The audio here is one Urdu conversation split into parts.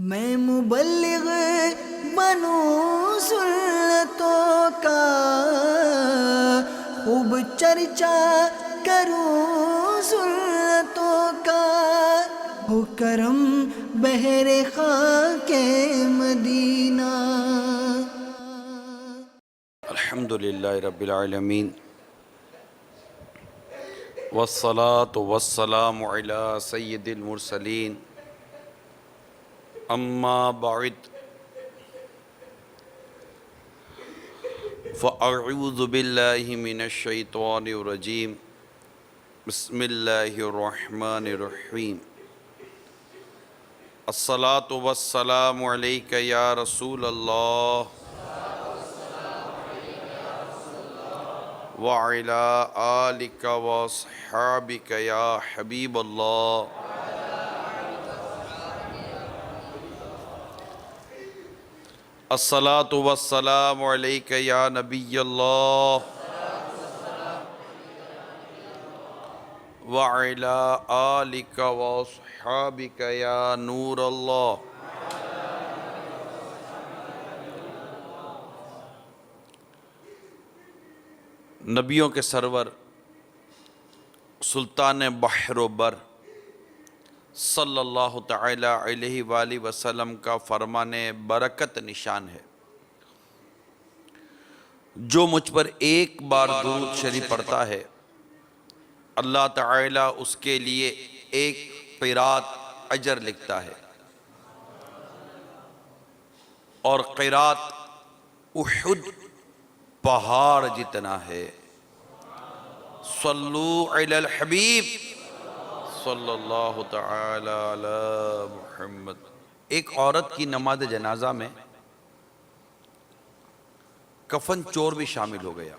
میں مبلغ بنوں سنتوں کا، خوب چرچا کروں سنتوں کا، ہو کرم بحر خاک مدینہ۔ الحمدللہ رب العالمین، والصلاة والسلام علی سید المرسلین، اما بعد فاعوذ باللہ من الشیطان الرجیم، بسم اللہ الرحمن الرحیم۔ الصلاة والسلام علیک یا رسول اللہ وعلی آلک واصحابک یا حبیب اللہ۔ الصلاة والسلام علیک یا نبی اللہ وعلی آلک واصحابک یا نور اللہ۔ نبیوں کے سرور سلطان بحر و بر صلی اللہ تعالی علیہ وآلہ وسلم کا فرمان برکت نشان ہے، جو مجھ پر ایک بار درود شریف پڑھتا ہے اللہ تعالی اس کے لیے ایک قرات اجر لکھتا ہے، اور قرات احد پہاڑ جتنا ہے۔ صلو علی الحبیب صلی اللہ تعالی علی محمد۔ ایک عورت کی نماز جنازہ میں کفن چور بھی شامل ہو گیا،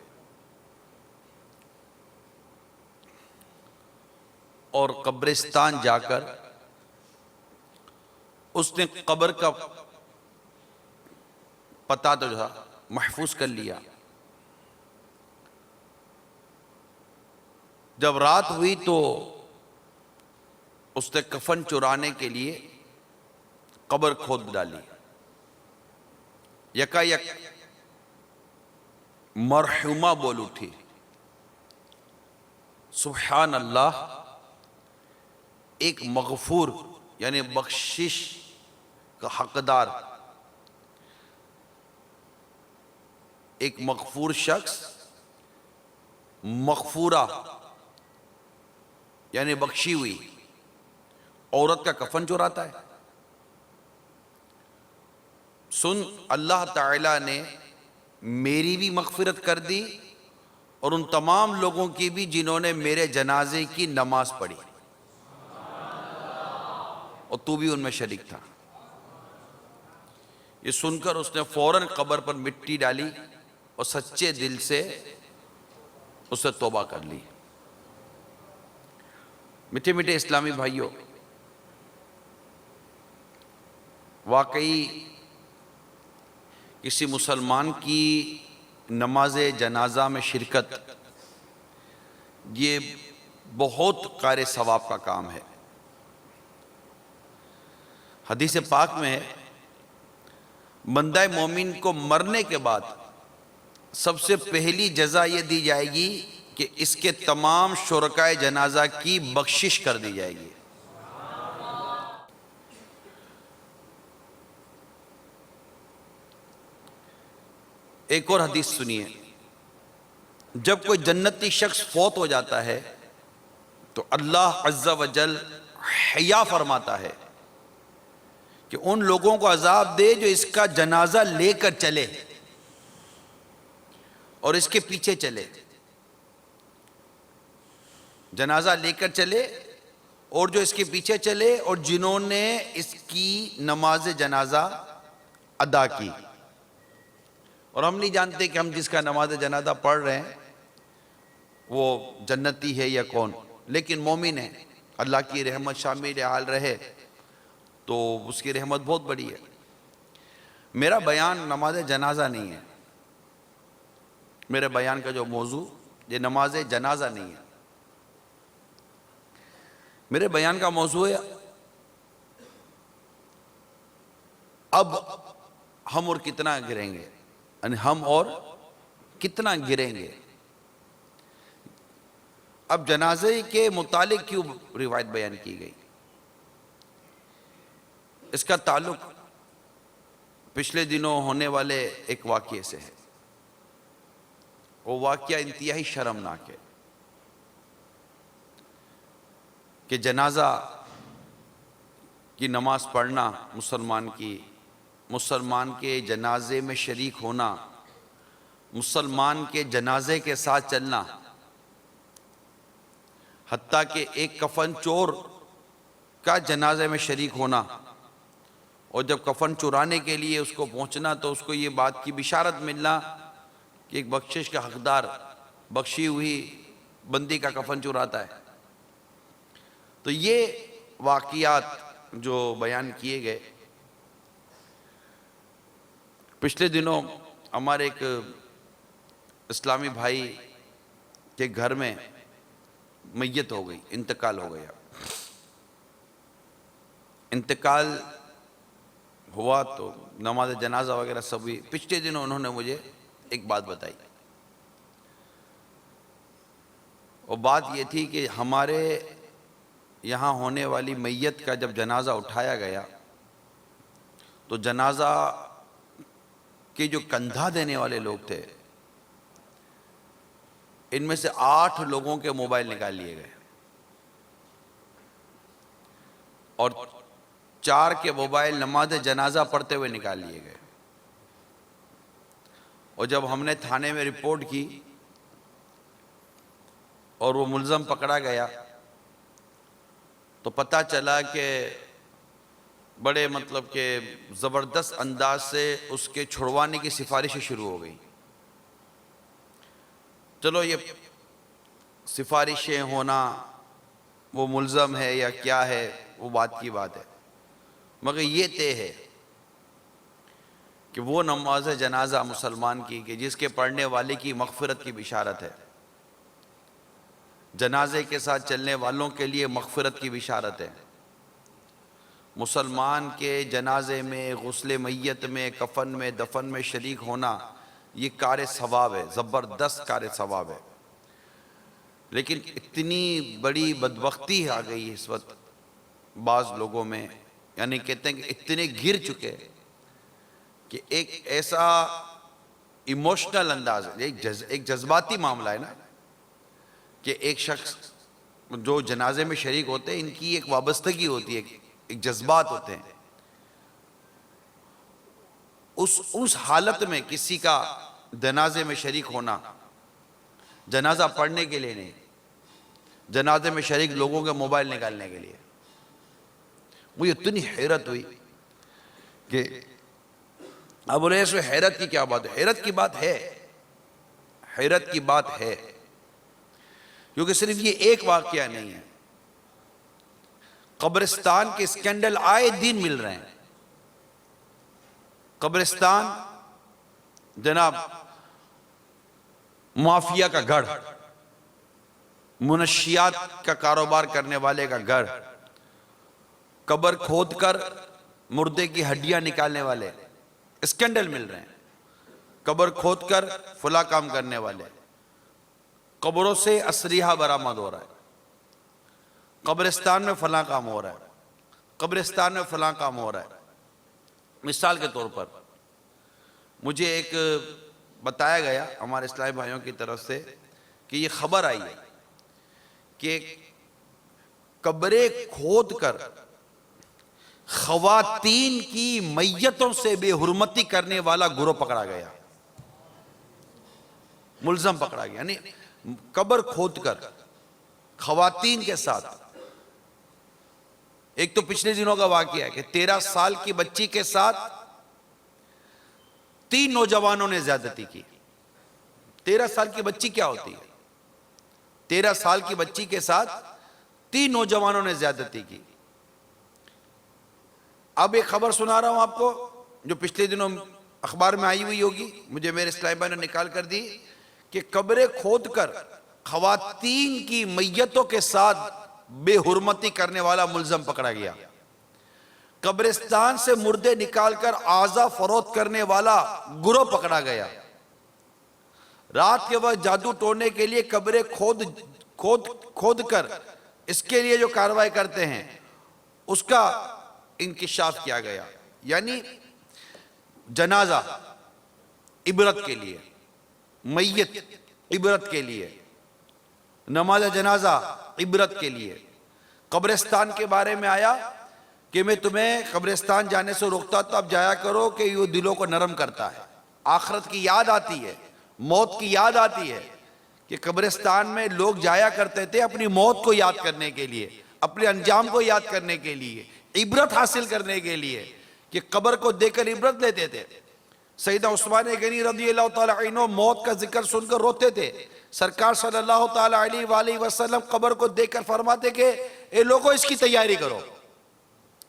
اور قبرستان جا کر اس نے قبر کا پتہ تو تھا محفوظ کر لیا۔ جب رات ہوئی تو اس نے کفن چرانے کے لیے قبر کھود ڈالی۔ یکا یک مرحومہ بول اٹھی، سبحان اللہ، ایک مغفور یعنی بخشش کا حقدار، ایک مغفور شخص مغفورہ یعنی بخشی ہوئی عورت کا کفن چراتا ہے۔ سن، اللہ تعالیٰ نے میری بھی مغفرت کر دی اور ان تمام لوگوں کی بھی جنہوں نے میرے جنازے کی نماز پڑھی، اور تو بھی ان میں شریک تھا۔ یہ سن کر اس نے فوراً قبر پر مٹی ڈالی اور سچے دل سے اس سے توبہ کر لی۔ میٹھے میٹھے اسلامی بھائیوں، واقعی کسی مسلمان کی نماز جنازہ میں شرکت یہ بہت قائر ثواب کا کام ہے۔ حدیث پاک میں ہے، بندہ مومن کو مرنے کے بعد سب سے پہلی جزا یہ دی جائے گی کہ اس کے تمام شرکائے جنازہ کی بخشش کر دی جائے گی۔ ایک اور حدیث سنیے، جب کوئی جنتی شخص فوت ہو جاتا ہے تو اللہ عز و جل حیا فرماتا ہے کہ ان لوگوں کو عذاب دے جو اس کا جنازہ لے کر چلے اور اس کے پیچھے چلے، جنازہ لے کر چلے اور جو اس کے پیچھے چلے، اور جنہوں نے اس کی نماز جنازہ ادا کی۔ اور ہم نہیں جانتے کہ ہم جس کا نماز جنازہ پڑھ رہے ہیں وہ جنتی ہے یا کون، لیکن مومن ہے، اللہ کی رحمت شامل حال رہے تو اس کی رحمت بہت بڑی ہے۔ میرا بیان نماز جنازہ نہیں ہے، میرے بیان کا جو موضوع یہ نماز جنازہ نہیں ہے، میرے بیان کا موضوع ہے اب ہم اور کتنا گریں گے، یعنی ہم اور کتنا گریں گے۔ اب جنازے کے متعلق کیوں روایت بیان کی گئی؟ اس کا تعلق پچھلے دنوں ہونے والے ایک واقعے سے ہے۔ وہ واقعہ انتہائی شرمناک ہے کہ جنازہ کی نماز پڑھنا، مسلمان کے جنازے میں شریک ہونا، مسلمان کے جنازے کے ساتھ چلنا، حتیٰ کہ ایک کفن چور کا جنازے میں شریک ہونا، اور جب کفن چرانے کے لیے اس کو پہنچنا تو اس کو یہ بات کی بشارت ملنا کہ ایک بخشش کا حقدار بخشی ہوئی بندی کا کفن چراتا ہے۔ تو یہ واقعات جو بیان کیے گئے، پچھلے دنوں ہمارے ایک اسلامی بھائی کے گھر میں میت ہو گئی، انتقال ہو گیا۔ انتقال ہوا تو نماز جنازہ وغیرہ سب ہوئی۔ پچھلے دنوں انہوں نے مجھے ایک بات بتائی، اور بات یہ تھی کہ ہمارے یہاں ہونے والی میت کا جب جنازہ اٹھایا گیا تو جنازہ کے جو کندھا دینے والے لوگ تھے، ان میں سے 8 لوگوں کے موبائل نکال لیے گئے، اور 4 کے موبائل نماز جنازہ پڑھتے ہوئے نکال لیے گئے۔ اور جب ہم نے تھانے میں رپورٹ کی اور وہ ملزم پکڑا گیا تو پتہ چلا کہ بڑے کہ زبردست انداز سے اس کے چھڑوانے کی سفارشیں شروع ہو گئی۔ چلو یہ سفارشیں ہونا، وہ ملزم ہے یا کیا ہے وہ بات کی بات ہے، مگر یہ طے ہے کہ وہ نماز جنازہ مسلمان کی کہ جس کے پڑھنے والے کی مغفرت کی بشارت ہے، جنازے کے ساتھ چلنے والوں کے لیے مغفرت کی بشارت ہے، مسلمان کے جنازے میں، غسل میت میں، کفن میں، دفن میں شریک ہونا، یہ کار ثواب ہے، زبردست کار ثواب ہے۔ لیکن اتنی بڑی بدبختی آ گئی اس وقت بعض لوگوں میں، یعنی کہتے ہیں کہ اتنے گر چکے کہ ایک ایسا ایموشنل انداز ہے، ایک جذباتی معاملہ ہے نا، کہ ایک شخص جو جنازے میں شریک ہوتے ہیں، ان کی ایک وابستگی ہوتی ہے، ایک جذبات ہوتے ہیں۔ اس حالت میں کسی کا جنازے میں شریک ہونا، جنازہ پڑھنے کے لیے نہیں، جنازے میں شریک لوگوں کے موبائل نکالنے کے لیے، مجھے اتنی حیرت ہوئی کہ اب بولے اس میں حیرت کی کیا بات ہے؟ حیرت کی بات ہے، حیرت کی بات ہے، کیونکہ صرف یہ ایک واقعہ نہیں ہے، قبرستان کے اسکینڈل آئے دن مل رہے ہیں۔ قبرستان جناب مافیا کا گھر، منشیات کا کاروبار کرنے والے کا گھر، قبر کھود کر مردے کی ہڈیاں نکالنے والے، اسکینڈل مل رہے ہیں۔ قبر کھود کر فلاں کام کرنے والے، قبروں سے اسلحہ برآمد ہو رہا ہے، قبرستان میں فلاں کام ہو رہا ہے، قبرستان میں فلاں کام ہو رہا ہے۔ مثال کے طور پر مجھے ایک بتایا گیا ہمارے اسلامی بھائیوں کی طرف سے کہ یہ خبر آئی ہے کہ قبریں کھود کر خواتین کی میتوں سے بے حرمتی کرنے والا گروہ پکڑا گیا، ملزم پکڑا گیا، یعنی قبر کھود کر خواتین کے ساتھ۔ ایک تو پچھلے دنوں کا واقعہ ہے کہ 13 سال کی بچی کے ساتھ 3 نوجوانوں نے زیادتی کی۔ 13 سال کی بچی کیا ہوتی ہے؟ 13 سال کی بچی کے ساتھ 3 نوجوانوں نے زیادتی کی۔ اب ایک خبر سنا رہا ہوں آپ کو جو پچھلے دنوں اخبار میں آئی ہوئی ہوگی، مجھے میرے اسلامی بھائی نے نکال کر دی، کہ قبریں کھود کر خواتین کی میتوں کے ساتھ بے حرمتی کرنے والا ملزم پکڑا گیا۔ قبرستان سے مردے نکال کر اعضا فروخت کرنے والا گروہ پکڑا گیا۔ رات کے وقت جادو ٹوڑنے کے لیے قبریں کھود کر اس کے لیے جو کارروائی کرتے ہیں اس کا انکشاف کیا گیا۔ یعنی جنازہ عبرت کے لیے، میت عبرت کے لیے، نماز جنازہ عبرت کے لیے۔ قبرستان کے بارے میں آیا کہ میں تمہیں قبرستان جانے سے روکتا تو اب جایا کرو کہ یہ دلوں کو نرم کرتا ہے، آخرت کی یاد آتی ہے، موت کی یاد آتی ہے۔ کہ قبرستان میں لوگ جایا کرتے تھے اپنی موت کو یاد کرنے کے لیے، اپنے انجام کو یاد کرنے کے لیے، عبرت حاصل کرنے کے لیے، کہ قبر کو دیکھ کر عبرت لیتے تھے۔ سیدنا عثمان غنی رضی اللہ تعالیٰ عنہ موت کا ذکر سن کر روتے تھے۔ سرکار صلی اللہ تعالیٰ علیہ وآلہ وسلم قبر کو دیکھ کر فرماتے کہ اے لوگوں اس کی تیاری کرو،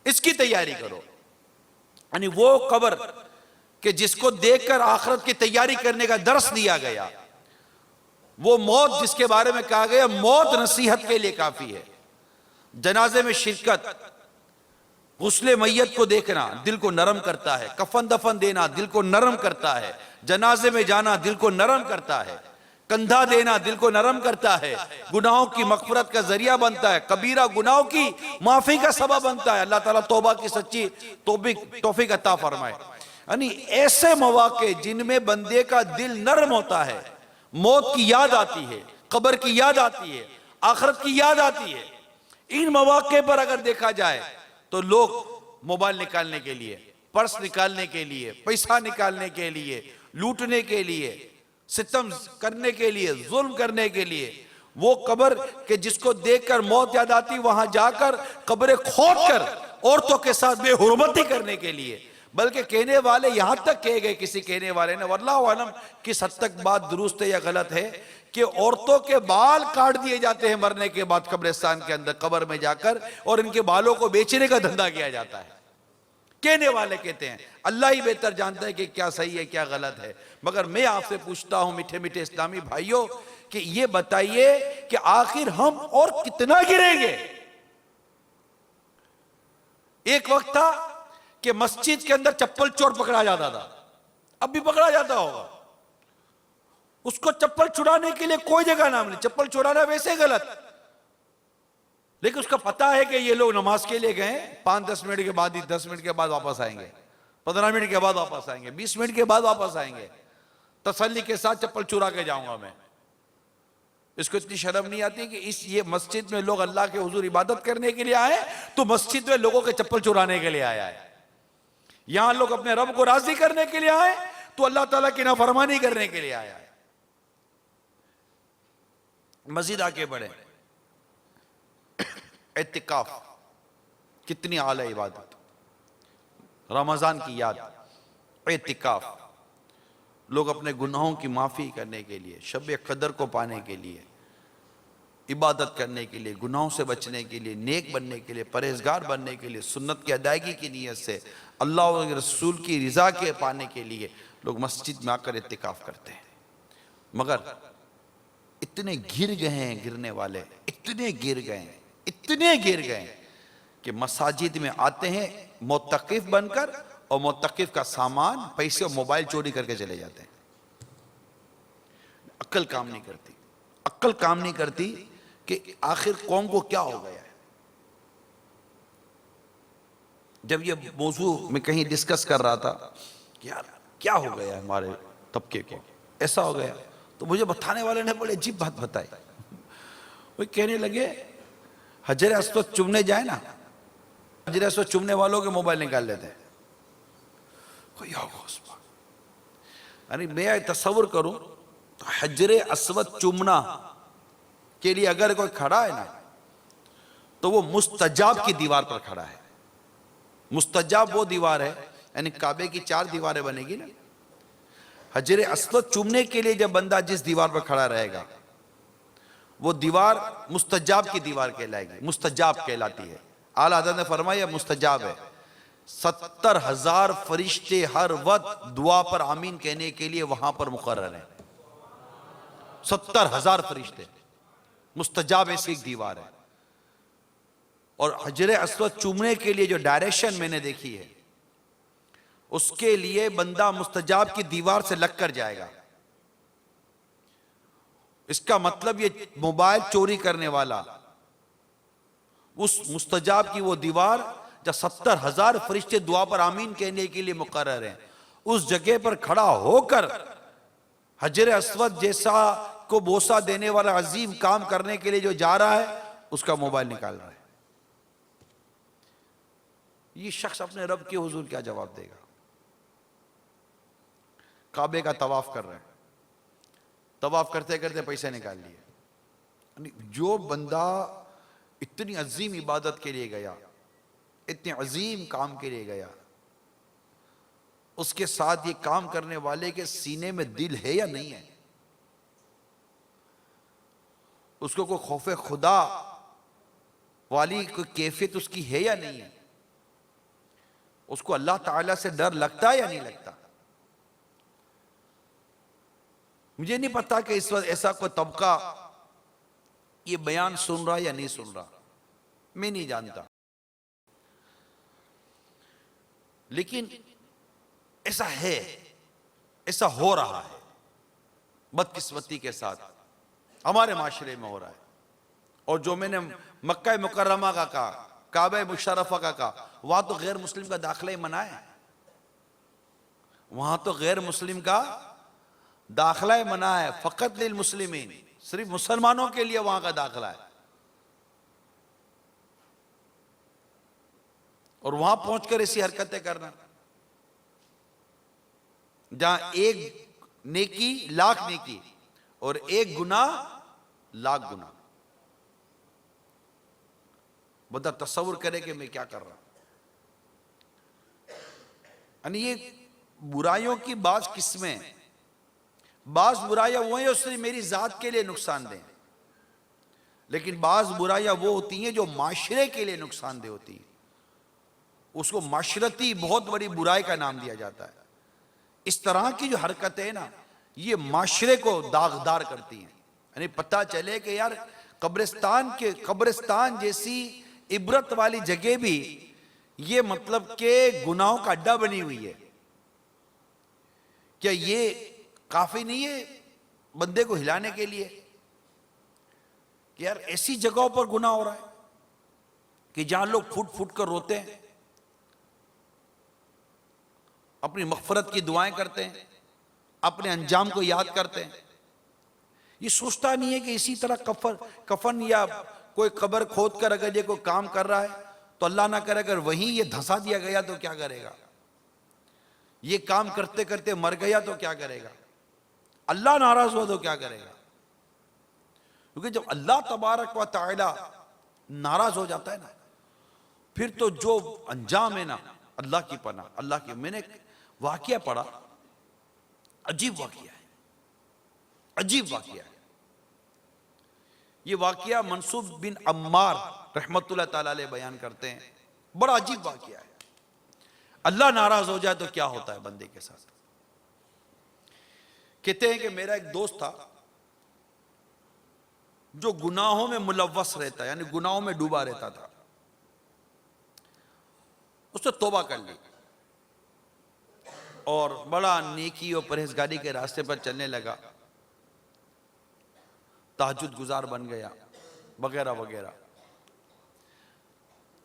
اس کی تیاری کرو۔ یعنی وہ قبر کہ جس کو دیکھ کر آخرت کی تیاری کرنے کا درس دیا گیا، وہ موت جس کے بارے میں کہا گیا موت نصیحت کے لیے کافی ہے۔ جنازے میں شرکت، غسل میت کو دیکھنا دل کو نرم کرتا ہے، کفن دفن دینا دل کو نرم کرتا ہے، جنازے میں جانا دل کو نرم کرتا ہے، کندھا دینا دل کو نرم کرتا ہے، گناہوں کی مغفرت کا ذریعہ بنتا ہے، کبیرہ گناہوں کی معافی کا سبب بنتا ہے۔ اللہ تعالیٰ توبہ کی سچی توفیق عطا فرمائے۔ یعنی ایسے مواقع جن میں بندے کا دل نرم ہوتا ہے، موت کی یاد آتی ہے، قبر کی یاد آتی ہے، آخرت کی یاد آتی ہے، ان مواقع پر اگر دیکھا جائے تو لوگ موبائل نکالنے کے لیے، پرس نکالنے کے لیے، پیسہ نکالنے کے لیے، لوٹنے کے لیے، ستم کرنے کے لیے، ظلم کرنے کے لیے، وہ قبر کہ جس کو دیکھ کر موت یاد آتی وہاں جا کر قبریں کھود کر عورتوں کے ساتھ بے حرمتی کرنے کے لیے، بلکہ کہنے والے یہاں تک کہے گئے، کسی کہنے والے نے واللہ عالم کس حد تک بات درست ہے یا غلط ہے، کہ عورتوں کے بال کاٹ دیے جاتے ہیں مرنے کے بعد قبرستان کے اندر، قبر میں جا کر، اور ان کے بالوں کو بیچنے کا دھندا کیا جاتا ہے۔ کہنے والے کہتے ہیں، اللہ ہی بہتر جانتا ہے کہ کیا صحیح ہے کیا غلط ہے۔ مگر میں آپ سے پوچھتا ہوں میٹھے میٹھے اسلامی بھائیوں کہ یہ بتائیے کہ آخر ہم اور کتنا گریں گے؟ ایک وقت تھا کہ مسجد کے اندر چپل چور پکڑا جاتا تھا، اب بھی پکڑا جاتا ہوگا، اس کو چپل چھڑانے کے لیے کوئی جگہ نام نہیں، چپل چھڑانا ویسے غلط، لیکن اس کا پتہ ہے کہ یہ لوگ نماز کے لیے گئے 5-10 منٹ کے بعد ہی 10 منٹ کے بعد واپس آئیں گے، 15 منٹ کے بعد واپس آئیں گے، 20 منٹ کے بعد واپس آئیں گے، تسلی کے ساتھ چپل چرا کے جاؤں گا میں۔ اس کو اتنی شرم نہیں آتی کہ یہ مسجد میں لوگ اللہ کے حضور عبادت کرنے کے لیے آئے تو مسجد میں لوگوں کے چپل چرانے کے لیے آیا ہے۔ یہاں لوگ اپنے رب کو راضی کرنے کے لیے آئے تو اللہ تعالیٰ کی نافرمانی کرنے کے لیے آیا ہے۔ مزید آگے بڑھیں، اعتکاف کتنی اعلی عبادت، رمضان کی یاد، اعتکاف لوگ اپنے گناہوں کی معافی کرنے کے لیے، شب قدر کو پانے کے لیے، عبادت کرنے کے لیے، گناہوں سے بچنے کے لیے، نیک بننے کے لیے، پرہیزگار بننے کے لیے، سنت کی ادائیگی کی نیت سے اللہ اور رسول کی رضا کے پانے کے لیے لوگ مسجد میں آ کر اعتکاف کرتے ہیں۔ مگر اتنے گر گئے ہیں گرنے والے، اتنے گر گئے ہیں کہ مساجد میں آتے ہیں معتکف بن کر اور معتکف کا سامان، پیسے اور موبائل چوری کر کے چلے جاتے ہیں۔ عقل کام نہیں کرتی کہ آخر قوم کو کیا ہو گیا ہے۔ جب یہ موضوع میں کہیں ڈسکس کر رہا تھا کہ یار کیا ہو گیا ہے ہمارے طبقے کو، ایسا ہو گیا، تو مجھے بتانے والے نے بڑے عجیب بات بتائی۔ وہ کہنے لگے حجر اسود چومنے جائے نا، حجر اسود چومنے والوں کے موبائل نکال لیتے ہیں۔ کوئی ہوگا اس بات، یعنی میں تصور کروں تو حجر اسود چومنا کے لیے اگر کوئی کھڑا ہے نا تو وہ مستجاب کی دیوار پر کھڑا ہے۔ مستجاب وہ دیوار ہے، یعنی کعبے کی 4 دیواریں بنے گی نا، حجر اسود چومنے کے لیے جب بندہ جس دیوار پر کھڑا رہے گا وہ دیوار مستجاب کی دیوار کہلائے گی، مستجاب کہلاتی ہے۔ اعلیٰ حضرت نے فرمایا مستجاب ہے۔ 70,000 فرشتے ہر وقت دعا پر آمین کہنے کے لیے وہاں پر مقرر ہیں۔ 70,000 فرشتے، مستجاب ایسی ایک دیوار ہے۔ اور حجر اسود چومنے کے لیے جو ڈائریکشن میں نے دیکھی ہے، اس کے لیے بندہ مستجاب کی دیوار سے لگ کر جائے گا. اس کا مطلب یہ موبائل چوری کرنے والا اس مستجاب کی وہ دیوار جب 70,000 فرشتے دعا پر آمین کہنے کے لیے مقرر ہیں، اس جگہ پر کھڑا ہو کر حجر اسود جیسا کو بوسہ دینے والا عظیم کام کرنے کے لیے جو جا رہا ہے، اس کا موبائل نکال رہا ہے. یہ شخص اپنے رب کے حضور کیا جواب دے گا؟ کعبے کا طواف کر رہے ہیں، طواف کرتے کرتے پیسے نکال لیے. یعنی جو بندہ اتنی عظیم عبادت کے لیے گیا، اتنے عظیم کام کے لیے گیا، اس کے ساتھ یہ کام کرنے والے کے سینے میں دل ہے یا نہیں ہے؟ اس کو کوئی خوف خدا والی کوئی کیفیت اس کی ہے یا نہیں ہے؟ اس کو اللہ تعالیٰ سے ڈر لگتا ہے یا نہیں لگتا؟ مجھے نہیں پتا کہ اس وقت ایسا کوئی طبقہ یہ بیان سن رہا یا نہیں سن رہا، میں نہیں جانتا، لیکن ایسا ہے، ایسا ہو رہا ہے بدقسمتی کے ساتھ، ہمارے معاشرے میں ہو رہا ہے. اور جو میں نے مکہ مکرمہ کا کہا، کعبہ مشرفہ کا کہا، وہاں تو غیر مسلم کا داخلہ ہی منع ہے. وہاں تو غیر مسلم کا داخلہ ہی منع ہے، فقط للمسلمین، صرف مسلمانوں کے لیے وہاں کا داخلہ ہے. اور وہاں پہنچ کر ایسی حرکتیں کرنا جہاں ایک نیکی لاکھ نیکی اور ایک گناہ لاکھ گناہ. بندہ تصور کرے کہ میں کیا کر رہا ہوں. یعنی یہ برائیوں کی بعض قسمیں، بعض برائیاں وہ ہیں جو صرف میری ذات کے لیے نقصان دیں، لیکن بعض برائیاں وہ ہوتی ہیں جو معاشرے کے لیے نقصان دہ ہوتی ہیں. اس کو معاشرتی بہت بڑی برائی کا نام دیا جاتا ہے. اس طرح کی جو حرکتیں ہیں نا، یہ معاشرے کو داغدار کرتی ہیں. یعنی پتہ چلے کہ یار قبرستان جیسی عبرت والی جگہ بھی یہ مطلب کہ گناہوں کا اڈا بنی ہوئی ہے. کیا یہ کافی نہیں ہے بندے کو ہلانے کے لیے کہ یار ایسی جگہوں پر گناہ ہو رہا ہے کہ جہاں لوگ پھٹ پھٹ کر روتے ہیں، اپنی مغفرت کی دعائیں کرتے ہیں، اپنے انجام کو یاد کرتے ہیں. یہ سوچتا نہیں ہے کہ اسی طرح کفن یا کوئی قبر کھود کر اگر یہ کوئی کام کر رہا ہے تو اللہ نہ کرے اگر وہیں یہ دھسا دیا گیا تو کیا کرے گا؟ یہ کام کرتے کرتے مر گیا تو کیا کرے گا؟ اللہ ناراض ہوا تو کیا کرے گا؟ کیونکہ جب اللہ تبارک و تعالی ناراض ہو جاتا ہے نا، پھر تو جو انجام ہے نا، اللہ کی پناہ، اللہ کی. میں نے واقعہ پڑھا، عجیب واقعہ ہے، عجیب واقعہ ہے. یہ واقعہ منصور بن عمار رحمت اللہ تعالی علیہ بیان کرتے ہیں. بڑا عجیب واقعہ ہے. اللہ ناراض ہو جائے تو کیا ہوتا ہے بندے کے ساتھ. کہتے ہیں کہ میرا ایک دوست تھا جو گناہوں میں ملوث رہتا ہے، یعنی گناہوں میں ڈوبا رہتا تھا. اس نے توبہ کر لی اور بڑا نیکی اور پرہیزگاری کے راستے پر چلنے لگا، تہجد گزار بن گیا وغیرہ وغیرہ.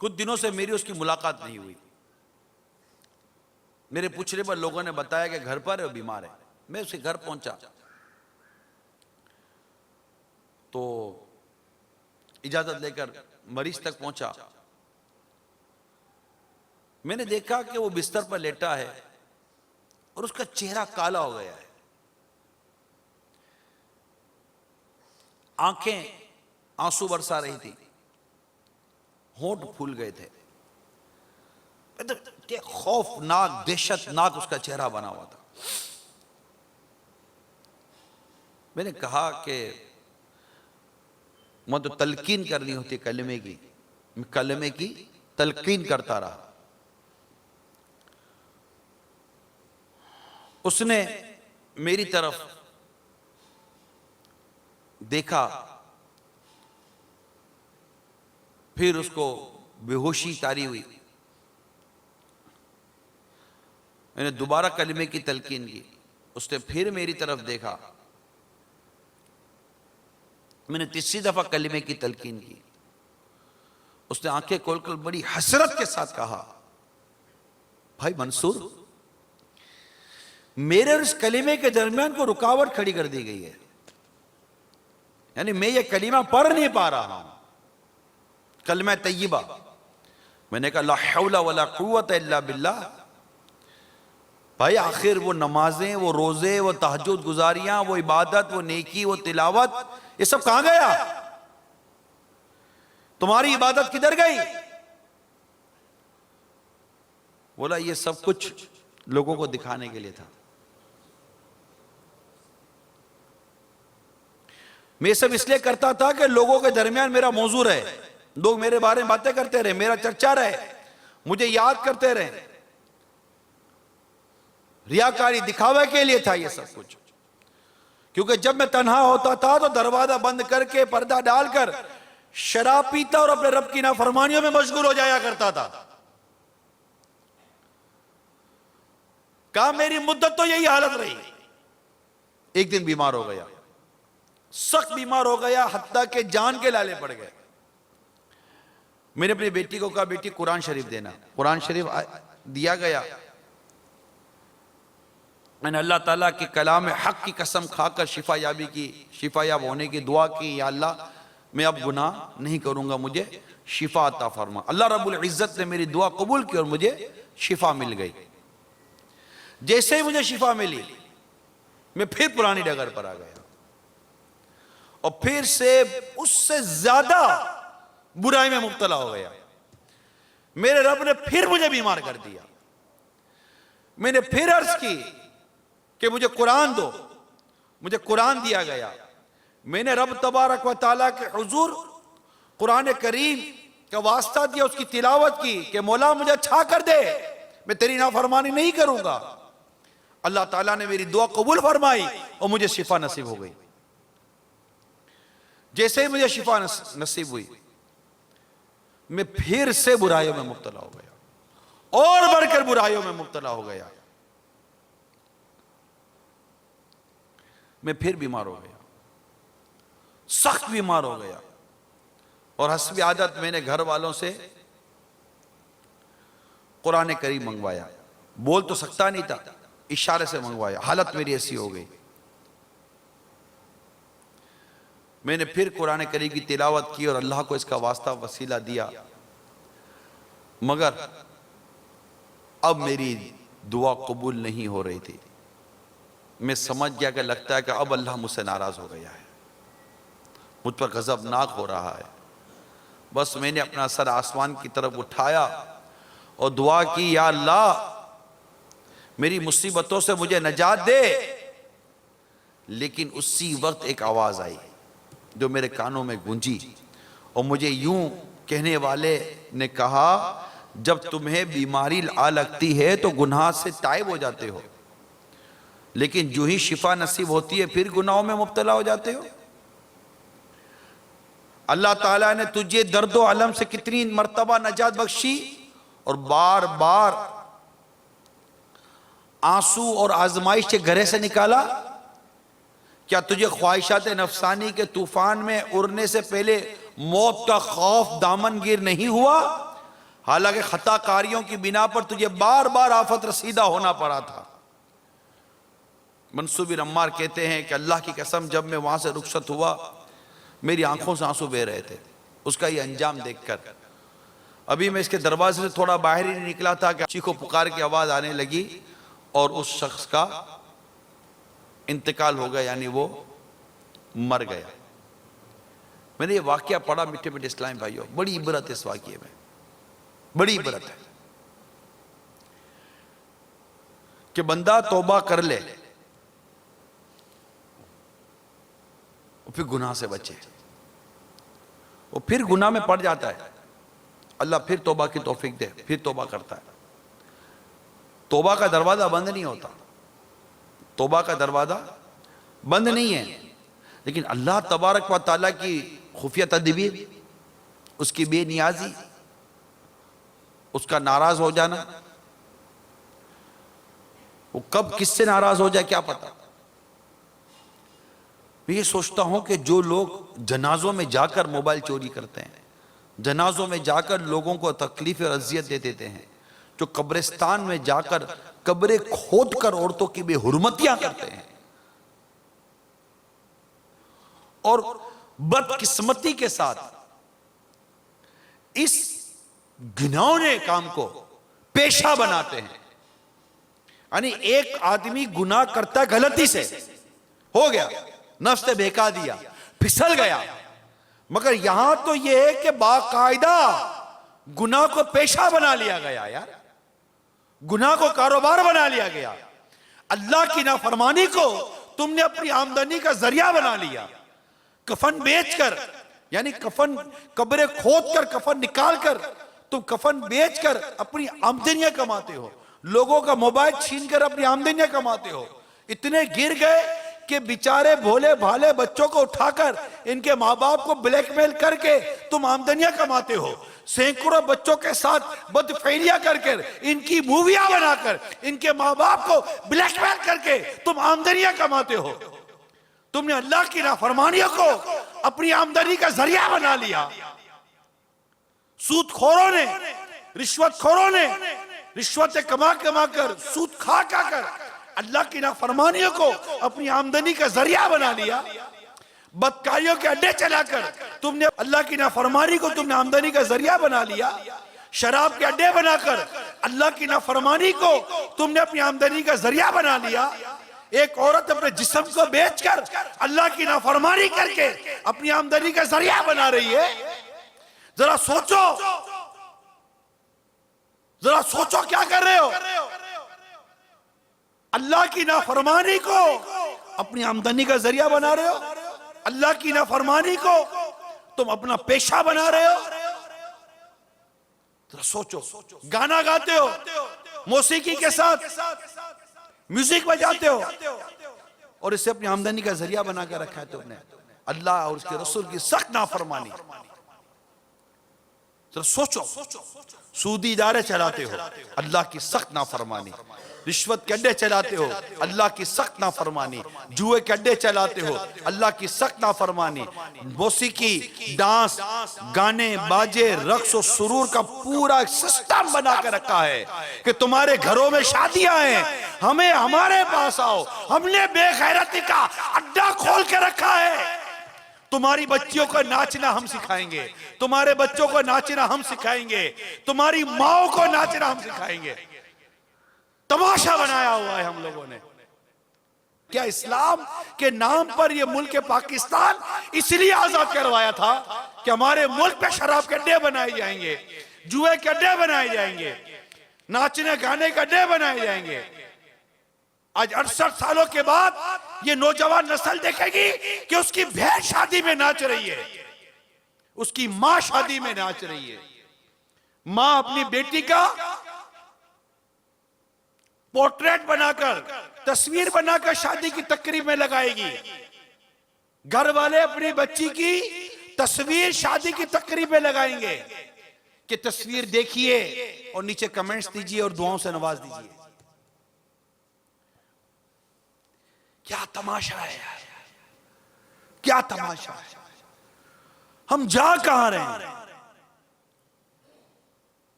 کچھ دنوں سے میری اس کی ملاقات نہیں ہوئی. میرے پوچھنے پر لوگوں نے بتایا کہ گھر پر ہے، بیمار ہے. میں اس کے گھر پہنچا تو اجازت لے کر مریض تک پہنچا. میں نے دیکھا کہ وہ بستر پر لیٹا ہے اور اس کا چہرہ کالا ہو گیا ہے، آنکھیں آنسو برسا رہی تھی، ہونٹ پھول گئے تھے. خوفناک دہشت ناک اس کا چہرہ بنا ہوا تھا. میں نے کہا کہ میں تو تلقین کرنی ہوتی کلمے کی، میں کلمے کی تلقین کرتا رہا. اس نے میری طرف دیکھا، پھر اس کو بے ہوشی طاری ہوئی. میں نے دوبارہ کلمے کی تلقین کی. اس نے پھر میری طرف دیکھا. میں نے تیسری دفعہ کلمے کی تلقین کی. اس نے آنکھیں کھول کر بڑی حسرت کے ساتھ کہا, بھائی منصور, میرے اور اس کلمے کے درمیان کو رکاوٹ کھڑی کر دی گئی ہے. یعنی میں یہ کلمہ پڑھ نہیں پا رہا ہوں, کلمہ طیبہ. میں نے کہا لا حول ولا قوت الا باللہ. بھائی آخر وہ نمازیں, وہ روزے, وہ تہجد گزاریاں, وہ عبادت, وہ نیکی, وہ تلاوت, یہ سب کہاں گیا؟ تمہاری عبادت کدھر گئی؟ بولا یہ سب کچھ لوگوں کو دکھانے کے لیے تھا. میں سب اس لیے کرتا تھا کہ لوگوں کے درمیان میرا موضوع رہے, لوگ میرے بارے میں باتیں کرتے رہے, میرا چرچا رہے, مجھے یاد کرتے رہے. ریاکاری دکھاوے کے لیے تھا یہ سب کچھ. کیونکہ جب میں تنہا ہوتا تھا تو دروازہ بند کر کے پردہ ڈال کر شراب پیتا اور اپنے رب کی نافرمانیوں میں مشغول ہو جایا کرتا تھا. کہا میری مدت تو یہی حالت رہی. ایک دن بیمار ہو گیا, سخت بیمار ہو گیا, حتیٰ کہ جان کے لالے پڑ گئے. میں نے اپنی بیٹی کو کہا بیٹی قرآن شریف دینا. قرآن شریف دیا گیا. میں نے اللہ تعالیٰ کے کلام حق کی قسم کھا کر شفا یابی کی, شفا یاب ہونے کی دعا کی, یا اللہ میں اب گناہ نہیں کروں گا, مجھے شفا عطا فرما. اللہ رب العزت نے میری دعا قبول کی اور مجھے شفا مل گئی. جیسے ہی مجھے شفا ملی میں پھر پرانی ڈگر پر آ گیا, اور پھر سے اس سے زیادہ برائی میں مبتلا ہو گیا. میرے رب نے پھر مجھے بیمار کر دیا. میں نے پھر عرض کی کہ مجھے قرآن دو. مجھے قرآن دیا گیا. میں نے رب تبارک و تعالیٰ کے حضور قرآن کریم کا واسطہ دیا, اس کی تلاوت کی کہ مولا مجھے اچھا کر دے, میں تیری نافرمانی نہیں کروں گا. اللہ تعالیٰ نے میری دعا قبول فرمائی اور مجھے شفا نصیب ہو گئی. جیسے ہی مجھے شفا نصیب ہوئی میں پھر سے برائیوں میں مبتلا ہو گیا, اور بڑھ کر برائیوں میں مبتلا ہو گیا. میں پھر بیمار ہو گیا, سخت بیمار ہو گیا. اور حسب عادت میں نے گھر والوں سے قرآن کریم منگوایا. بول تو سکتا نہیں تھا, اشارے سے منگوایا. حالت میری ایسی ہو گئی. میں نے پھر قرآن کریم کی تلاوت کی اور اللہ کو اس کا واسطہ وسیلہ دیا, مگر اب میری دعا قبول نہیں ہو رہی تھی. میں سمجھ گیا کہ لگتا ہے کہ اب اللہ مجھ سے ناراض ہو گیا ہے, مجھ پر غضبناک ہو رہا ہے. بس میں نے اپنا سر آسمان کی طرف اٹھایا اور دعا کی, یا اللہ میری مصیبتوں سے مجھے نجات دے. لیکن اسی وقت ایک آواز آئی جو میرے کانوں میں گونجی, اور مجھے یوں کہنے والے نے کہا, جب تمہیں بیماری آ لگتی ہے تو گناہ سے تائب ہو جاتے ہو, لیکن جو ہی شفا نصیب ہوتی ہے پھر گناہوں میں مبتلا ہو جاتے ہو. اللہ تعالیٰ نے تجھے درد و علم سے کتنی مرتبہ نجات بخشی اور بار بار آنسو اور آزمائش کے گھرے سے نکالا. کیا تجھے خواہشات نفسانی کے طوفان میں اڑنے سے پہلے موت کا خوف دامن گیر نہیں ہوا؟ حالانکہ خطا کاریوں کی بنا پر تجھے بار بار آفت رسیدہ ہونا پڑا تھا. منصور بن عمار کہتے ہیں کہ اللہ کی قسم جب میں وہاں سے رخصت ہوا میری آنکھوں سے آنسو بہہ رہے تھے اس کا یہ انجام دیکھ کر. ابھی میں اس کے دروازے سے تھوڑا باہر ہی نہیں نکلا تھا کہ چیخو پکار کی آواز آنے لگی اور اس شخص کا انتقال ہو گیا, یعنی وہ مر گیا. میں نے یہ واقعہ پڑھا میٹھے میٹھے اسلام بھائیوں, بڑی عبرت ہے اس واقعے میں, بڑی عبرت ہے کہ بندہ توبہ کر لے پھر گناہ سے بچے. وہ پھر گناہ میں پڑ جاتا ہے, اللہ پھر توبہ کی توفیق دے, پھر توبہ کرتا ہے. توبہ کا دروازہ بند نہیں ہوتا, توبہ کا دروازہ بند نہیں ہے, لیکن اللہ تبارک و تعالیٰ کی خفیہ تدبیر, اس کی بے نیازی, اس کا ناراض ہو جانا، وہ کب کس سے ناراض ہو جائے کیا پتا۔ میں یہ سوچتا ہوں کہ جو لوگ جنازوں میں جا کر موبائل چوری کرتے ہیں، جنازوں میں جا کر لوگوں کو تکلیف اور اذیت دے دیتے ہیں، جو قبرستان میں جا کر قبریں کھود کر عورتوں کی بے حرمتیاں کرتے ہیں، اور بدقسمتی کے ساتھ اس گناہونے کام کو پیشہ بناتے ہیں، یعنی ایک آدمی گناہ کرتا غلطی سے، ہو گیا، نفس نے بہکا دیا، پھسل گیا، مگر یہاں تو یہ ہے کہ باقاعدہ گناہ کو پیشہ بنا لیا گیا، یار گناہ کو کاروبار بنا لیا گیا، اللہ کی نافرمانی کو تم نے اپنی آمدنی کا ذریعہ بنا لیا، کفن بیچ کر، یعنی کفن قبریں کھود کر کفن نکال کر تم کفن بیچ کر اپنی آمدنیاں کماتے ہو، لوگوں کا موبائل چھین کر اپنی آمدنیاں کماتے ہو، اتنے گر گئے کہ بیچارے بھولے بھالے بچوں کو اٹھا کر ان کے ماں باپ کو بلیک میل کر کے تم آمدنیاں کماتے ہو، سینکڑوں بچوں کے ساتھ بدفعلیاں کر کر ان کی موویاں بنا کر ان کے ماں باپ کو بلیک میل کر کے تم آمدنیاں کماتے ہو، تم نے اللہ کی نافرمانیوں کو اپنی آمدنی کا ذریعہ بنا لیا، سود خوروں نے، رشوت خوروں نے رشوتیں کما کر سود کھا کر اللہ کی نافرمانیوں کو اپنی آمدنی کا ذریعہ بنا لیا، بدکاریوں کے اڈے چلا کر تم نے اللہ کی نافرمانی کو تم نے آمدنی کا ذریعہ بنا لیا، شراب کے اڈے بنا کر اللہ کی نافرمانی کو تم نے اپنی آمدنی کا ذریعہ بنا لیا، ایک عورت اپنے جسم کو بیچ کر اللہ کی نافرمانی کر کے اپنی آمدنی کا ذریعہ بنا رہی ہے، ذرا سوچو کیا کر رہے ہو، اللہ کی نافرمانی کو اپنی آمدنی کا ذریعہ بنا رہے ہو، اللہ کی نافرمانی کو تم اپنا پیشہ بنا رہے ہو، ذرا سوچو، گانا گاتے ہو، موسیقی کے ساتھ میوزک بجاتے ہو اور اسے اپنی آمدنی کا ذریعہ بنا کر رکھا ہے تم نے، اللہ اور اس کے رسول کی سخت نافرمانی، ذرا سوچو، سودی ادارے چلاتے ہو، اللہ کی سخت نافرمانی، رشوت کے اڈے چلاتے ہو، اللہ کی سخت نافرمانی، جوئے کے اڈے چلاتے ہو، اللہ کی سخت نافرمانی، موسیقی، ڈانس، گانے، باجے، رقص و سرور کا پورا ایک سسٹم بنا کے رکھا ہے کہ تمہارے گھروں میں شادیاں ہیں، ہمیں ہمارے پاس آؤ، ہم نے بے غیرتی کا اڈا کھول کے رکھا ہے، تمہاری بچیوں کو ناچنا ہم سکھائیں گے، تمہارے بچوں کو ناچنا ہم سکھائیں گے، تمہاری ماؤں کو ناچنا ہم سکھائیں گے، تماشا بنایا ہوا ہے ہم لوگوں نے۔ کیا اسلام کے نام پر یہ ملک پاکستان اس لیے آزاد کروایا تھا کہ ہمارے ملک پہ شراب کے اڈے بنائے جائیں گے، جوئے کے اڈے بنائے جائیں گے، ناچنے گانے کے اڈے بنائے جائیں گے؟ آج 68 سالوں کے بعد یہ نوجوان نسل دیکھے گی کہ اس کی بہن شادی میں ناچ رہی ہے، اس کی ماں شادی میں ناچ رہی ہے، ماں اپنی بیٹی کا پورٹریٹ بنا کر، تصویر بنا کر شادی کی تقریب میں لگائے گی، گھر والے اپنی بچی کی تصویر شادی کی تقریب میں لگائیں گے کہ تصویر دیکھیے اور نیچے کمنٹس دیجئے اور دعاؤں سے نواز دیجئے۔ کیا تماشا ہے، کیا تماشا ہے، ہم جا کہاں رہے ہیں،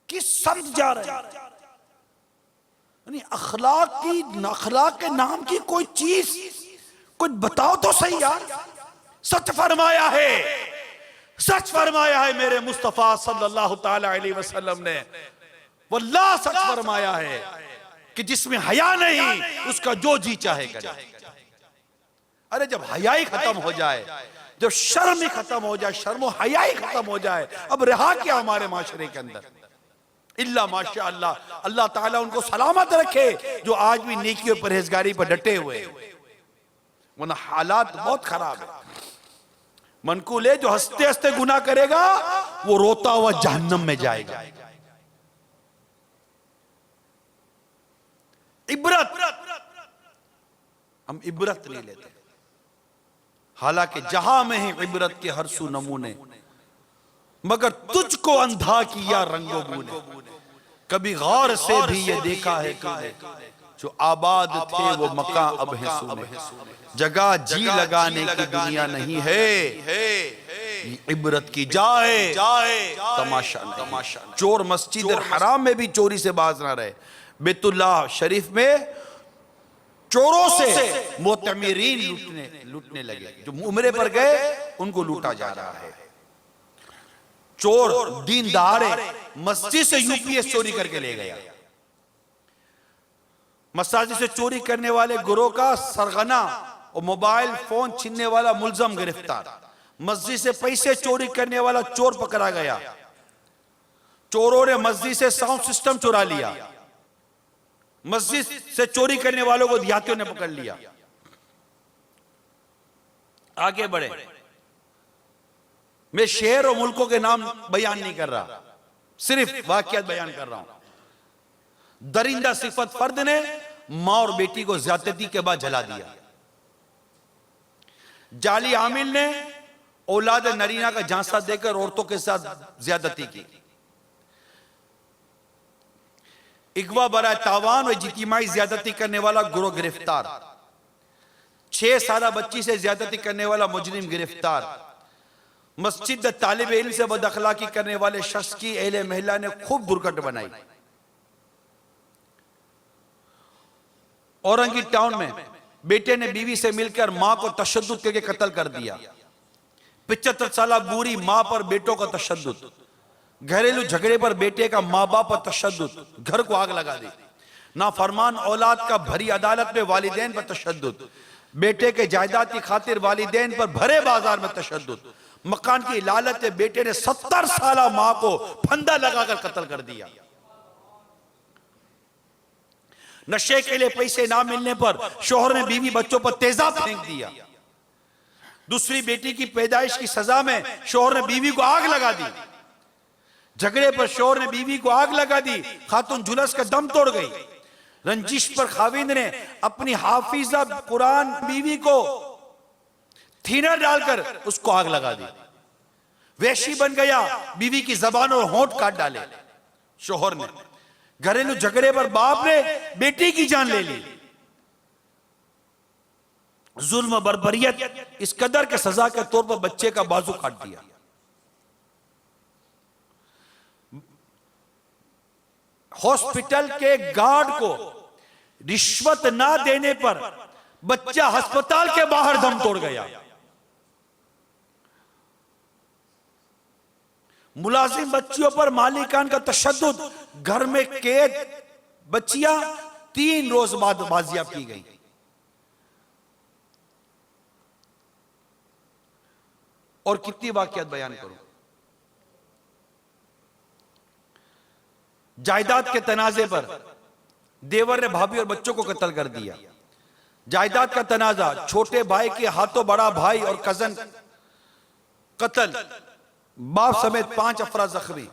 کس سمت جا رہے ہیں؟ یعنی اخلاق کے نام کی کوئی چیز کچھ بتاؤ تو صحیح یار۔ سچ فرمایا ہے میرے مصطفیٰ صلی اللہ تعالی علیہ وسلم نے، واللہ سچ فرمایا ہے کہ جس میں حیا نہیں اس کا جو جی چاہے کرے۔ ارے جب حیا ہی ختم ہو جائے، جب شرم ہی ختم ہو جائے، شرم و حیا ہی ختم ہو جائے، اب رہا کیا ہمارے معاشرے کے اندر؟ اللہ ماشاءاللہ، اللہ تعالیٰ ان کو سلامت رکھے جو آج بھی نیکی اور پرہیزگاری پر ڈٹے ہوئے، ورنہ حالات بہت خراب ہے۔ منقول ہے جو ہنستے ہنستے گناہ کرے گا وہ روتا ہوا جہنم میں جائے گا۔ ہم عبرت نہیں لیتے، حالانکہ جہاں میں ہیں عبرت کے ہر سو نمونے، مگر تجھ کو اندھا کیا رنگ و بو نے، کبھی غور سے بھی یہ دیکھا ہے تو نے، جو آباد تھے وہ مکان اب ہیں سونے، جگہ جی لگانے کی دنیا نہیں ہے، عبرت کی جائے تماشا نہیں۔ چور مسجد الحرام میں بھی چوری سے باز نہ رہے، بیت اللہ شریف میں چوروں سے معتمرین لوٹنے لگے، جو عمرے پر گئے ان کو لوٹا جا رہا ہے۔ چور دین دہاڑے مسجد سے یو پی ایس چوری کر کے لے گیا، مساجد سے چوری کرنے والے گروہ کا سرغنہ اور موبائل فون چھیننے والا ملزم گرفتار، مسجد سے پیسے چوری کرنے والا چور پکڑا گیا، چوروں نے مسجد سے ساؤنڈ سسٹم چورا لیا، مسجد سے چوری کرنے والوں کو دیہاتیوں نے پکڑ لیا۔ آگے بڑھے، میں شہر اور ملکوں کے نام بیان نہیں کر رہا، صرف واقعات بیان کر رہا ہوں۔ درندہ صفت فرد نے ماں اور بیٹی کو زیادتی کے بعد جلا دیا، جعلی عامل نے اولاد نرینہ کا جھانسا دے کر عورتوں کے ساتھ زیادتی کی، اغوا برائے تاوان اور اجتماعی زیادتی کرنے والا گروہ گرفتار، 6 سالہ بچی سے زیادتی کرنے والا مجرم گرفتار، مسجد طالب علم سے بد اخلاقی کرنے والے شخص کی اہل محلہ نے خوب درکٹ بنائی۔ اورنگی ٹاؤن میں بیٹے نے بیوی سے مل کر ماں کو تشدد کر کے قتل کر دیا، 75 سالہ بوڑھی ماں پر بیٹوں کا تشدد، گھریلو جھگڑے پر بیٹے کا ماں باپ پر تشدد، گھر کو آگ لگا دی، نافرمان اولاد کا بھری عدالت میں والدین پر تشدد، بیٹے کے جائیداد کی خاطر والدین پر بھرے بازار میں تشدد، مکان کی لالچ بیٹے نے 70 سالہ ماں کو پھندا لگا کر قتل کر دیا، نشے کے لیے پیسے نہ ملنے پر شوہر نے بیوی بچوں پر تیزاب پھینک دیا، دوسری بیٹی کی پیدائش کی سزا میں شوہر نے بیوی کو آگ لگا دی، جھگڑے پر شوہر نے بیوی کو آگ لگا دی، خاتون جھلس کا دم توڑ گئی، رنجش پر خاوند نے اپنی حافظہ قرآن بیوی کو تھینر ڈال کر اس کو آگ لگا دی، وحشی بن گیا، بیوی کی زبان اور ہونٹ کاٹ ڈالے شوہر نے، گھریلو جھگڑے پر باپ نے بیٹی کی جان لے لی، ظلم و بربریت اس قدر کے سزا کے طور پر بچے کا بازو کاٹ دیا، ہاسپٹل کے گارڈ کو رشوت نہ دینے پر بچہ ہسپتال کے باہر دم توڑ گیا، ملازم بچیوں پر مالکان کا تشدد، گھر میں قید بچیاں 3 روز بعد بازیاب کی گئی، اور کتنی واقعات بیان کروں۔ جائیداد کے تنازع پر دیور نے بھابھی اور بچوں کو قتل کر دیا، جائیداد کا تنازع، چھوٹے بھائی کے ہاتھوں بڑا بھائی اور کزن قتل، باپ سمیت 5 افراد زخمی،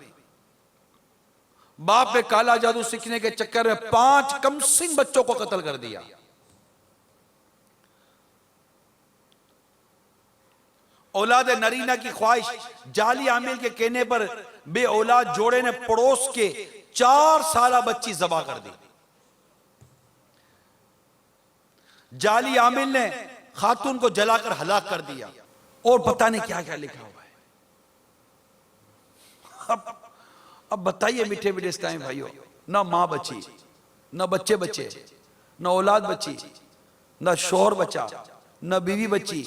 باپ نے کالا جادو سیکھنے کے چکر میں 5 کم سن بچوں کو قتل کر دیا، اولاد نرینہ کی خواہش، جعلی عامل کے کہنے پر بے اولاد جوڑے نے پڑوس کے 4 سالہ بچی ذبح کر دی، جعلی عامل نے خاتون کو جلا کر ہلاک کر دیا، اور پتہ نہیں کیا کیا لکھا ہوا ہے۔ اب بتائیے میٹھے میٹھے اسلام بھائیو، نہ ماں بچی، نہ بچے بچے، نہ اولاد بچی، نہ شوہر بچا، نہ بیوی بچی،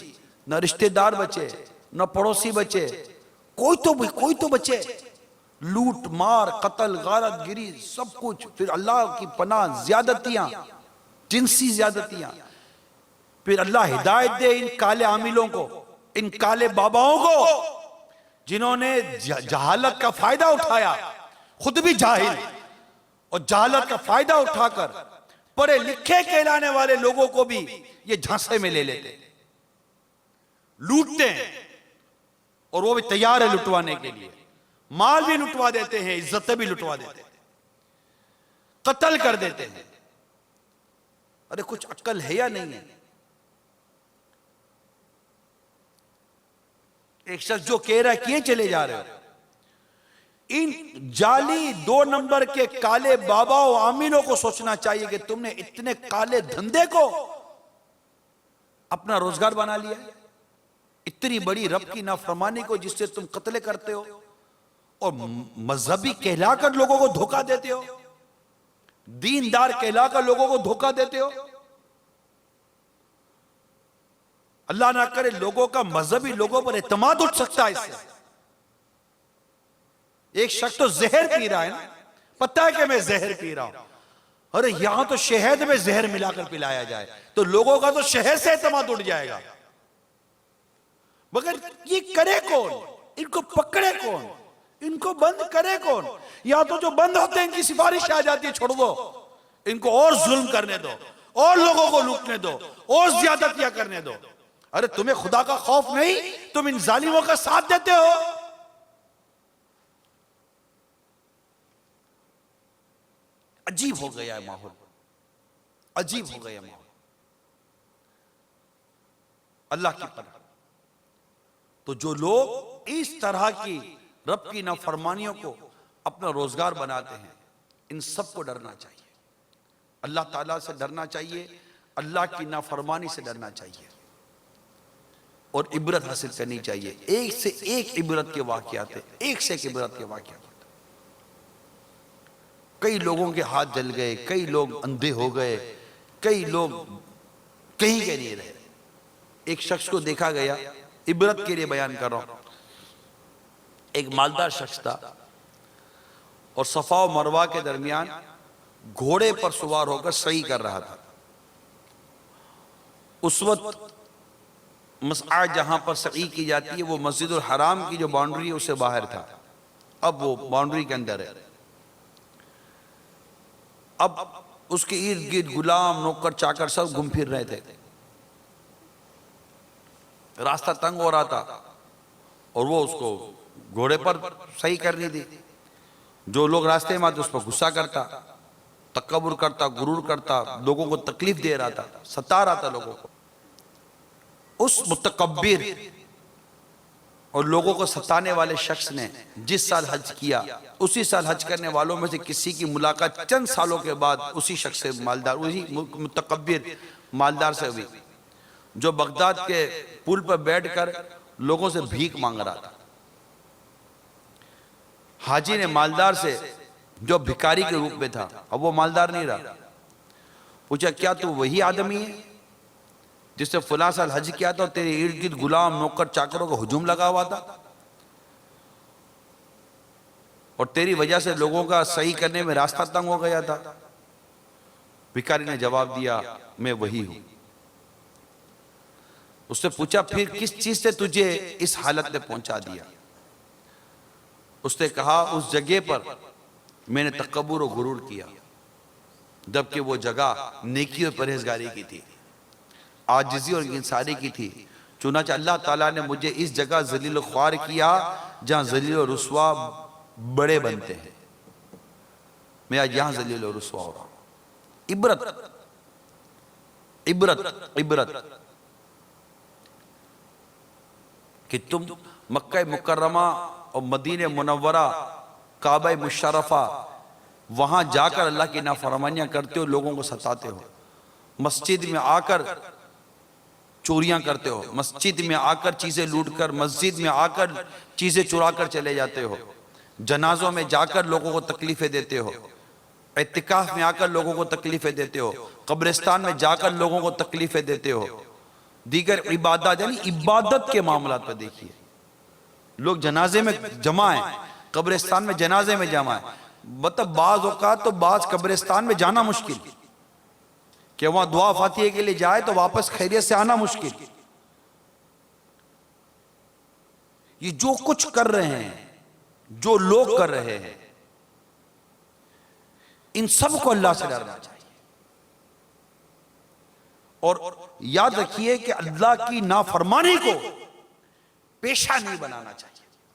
نہ رشتہ دار بچے، نہ پڑوسی بچے، کوئی تو بچے، لوٹ مار قتل غارت گری سب کچھ، پھر اللہ کی پناہ زیادتیاں، جنسی زیادتیاں، پھر اللہ ہدایت دے ان کالے عاملوں کو، ان کالے باباؤں کو جنہوں نے جہالت کا فائدہ اٹھایا، خود بھی جاہل، اور جہالت کا فائدہ اٹھا کر پڑھے لکھے کہلانے والے لوگوں کو بھی یہ جھانسے میں لے لیتے، لوٹتے ہیں، اور وہ بھی تیار ہے لٹوانے کے لیے، مال بھی لٹوا دیتے ہیں، عزتیں بھی لٹوا دیتے ہیں، قتل کر دیتے ہیں۔ ارے کچھ عقل ہے یا نہیں ہے؟ ایک شخص جو کہہ رہا ہے کیے چلے جا رہے ہو، ان جعلی 2 نمبر کے کالے بابا و عاملوں کو سوچنا چاہیے کہ تم نے اتنے کالے دھندے کو اپنا روزگار بنا لیا ہے، اتنی بڑی رب کی نافرمانی کو جس سے تم قتل کرتے ہو اور مذہبی کہلا کر لوگوں کو دھوکہ دیتے ہو، دیندار کہلا کر لوگوں کو دھوکہ دیتے ہو۔ اللہ نہ کرے لوگوں کا مذہبی لوگوں پر اعتماد اٹھ سکتا ہے اس سے۔ ایک شخص تو زہر پی رہا ہے نا، پتہ ہے کہ میں زہر پی رہا ہوں، ارے یہاں تو شہد میں زہر ملا کر پلایا جائے تو لوگوں کا تو شہد سے اعتماد اٹھ جائے گا، مگر یہ کرے کون؟ ان کو پکڑے کون؟ ان کو بند کرے کون؟ یا تو جو بند ہوتے ہیں ان کی سفارش آ جاتی ہے چھوڑ دو، ان کو اور ظلم کرنے دو، اور لوگوں کو لوٹنے دو، اور زیادتیاں کرنے دو۔ ارے تمہیں خدا کا خوف نہیں؟ تم ان ظالموں کا ساتھ دیتے ہو۔ عجیب ہو گیا ہے ماحول، عجیب ہو گیا ماحول، اللہ کی پناہ۔ تو جو لوگ اس طرح کی رب کی نافرمانیوں کو اپنا روزگار بناتے ہیں، ان سب کو ڈرنا چاہیے، اللہ تعالیٰ سے ڈرنا چاہیے، اللہ کی نافرمانی سے ڈرنا چاہیے اور عبرت حاصل کرنی چاہیے۔ ایک سے ایک عبرت کے واقعات ہیں، ایک سے ایک عبرت کے واقعات۔ کئی لوگوں کے ہاتھ جل گئے، کئی لوگ اندھے ہو گئے، کئی لوگ کہیں کے نہیں رہے۔ ایک شخص کو دیکھا گیا، عبرت کے لیے بیان کر رہا ہوں، ایک مالدار شخص تھا اور صفا و مروہ کے درمیان گھوڑے پر سوار ہو کر سعی کر رہا تھا۔ اس وقت مسعی جہاں پر سعی کی جاتی ہے وہ مسجد الحرام کی جو باؤنڈری ہے اس سے باہر تھا، اب وہ باؤنڈری کے اندر ہے۔ اب اس کے ارد گرد غلام نوکر چاکر سب گھوم پھر رہے تھے، راستہ تنگ ہو رہا تھا اور وہ اس کو گھوڑے پر صحیح کرنی تھی۔ جو لوگ راستے میں آتے اس پر غصہ کرتا، تکبر کرتا، غرور کرتا، لوگوں کو تکلیف دے رہا تھا، ستا رہا تھا لوگوں کو۔ اس متکبر اور لوگوں کو ستانے والے شخص نے جس سال حج کیا، اسی سال حج کرنے والوں میں سے کسی کی ملاقات چند سالوں کے بعد اسی شخص سے مالدار، اسی متکبر مالدار سے ہوئی، جو بغداد کے پل پر بیٹھ کر لوگوں سے بھیک مانگ رہا تھا۔ حاجی نے مالدار سے، جو بھکاری کے روپ میں تھا، اب وہ مالدار نہیں رہا، پوچھا کیا تو وہی آدمی ہے جس سے فلاں سال حج کیا تھا اور تیرے ارد گرد غلام نوکر چاکروں کا ہجوم لگا ہوا تھا اور تیری وجہ سے لوگوں کا صحیح کرنے میں راستہ تنگ ہو گیا تھا؟ بھکاری نے جواب دیا میں وہی ہوں۔ اس سے پوچھا پھر کس چیز سے تجھے اس حالت نے پہنچا دیا؟ اس نے کہا اس جگہ پر میں نے تکبر و غرور کیا جبکہ وہ جگہ نیکی اور پرہیزگاری کی تھی، عاجزی اور انکساری کی تھی۔ چنانچہ اللہ تعالیٰ نے مجھے اس جگہ ذلیل و خوار کیا جہاں ذلیل و رسوا بڑے بنتے ہیں، میں آج یہاں ذلیل و رسوا ہو رہا ہوں۔ عبرت عبرت عبرت کہ تم مکہ مکرمہ اور مدینہ منورہ کعبہ مشرفہ وہاں جا کر اللہ کی نافرمانیاں کرتے ہو، لوگوں کو ستاتے ہو، مسجد میں آ کر چوریاں کرتے ہو، مسجد میں آ کر چیزیں لوٹ کر، مسجد میں آ کر چیزیں چرا کر چلے جاتے ہو، جنازوں میں جا کر لوگوں کو تکلیفیں دیتے ہو، اعتکاف میں آ کر لوگوں کو تکلیفیں دیتے ہو، قبرستان میں جا کر لوگوں کو تکلیفیں دیتے ہو، دیگر عبادات یعنی عبادت کے معاملات پر دیکھیے، لوگ جنازے میں جمع ہیں، قبرستان میں جنازے میں جمع ہیں، مطلب بعض اوقات تو بعض قبرستان میں جانا مشکل کہ وہاں دعا فاتحہ کے لیے جائے تو واپس خیریت سے آنا مشکل۔ یہ جو کچھ کر رہے ہیں، جو لوگ کر رہے ہیں، ان سب کو اللہ سے ڈرنا چاہیے اور یاد رکھیے کہ اللہ کی نافرمانی کو پیشہ نہیں بنانا چاہیے۔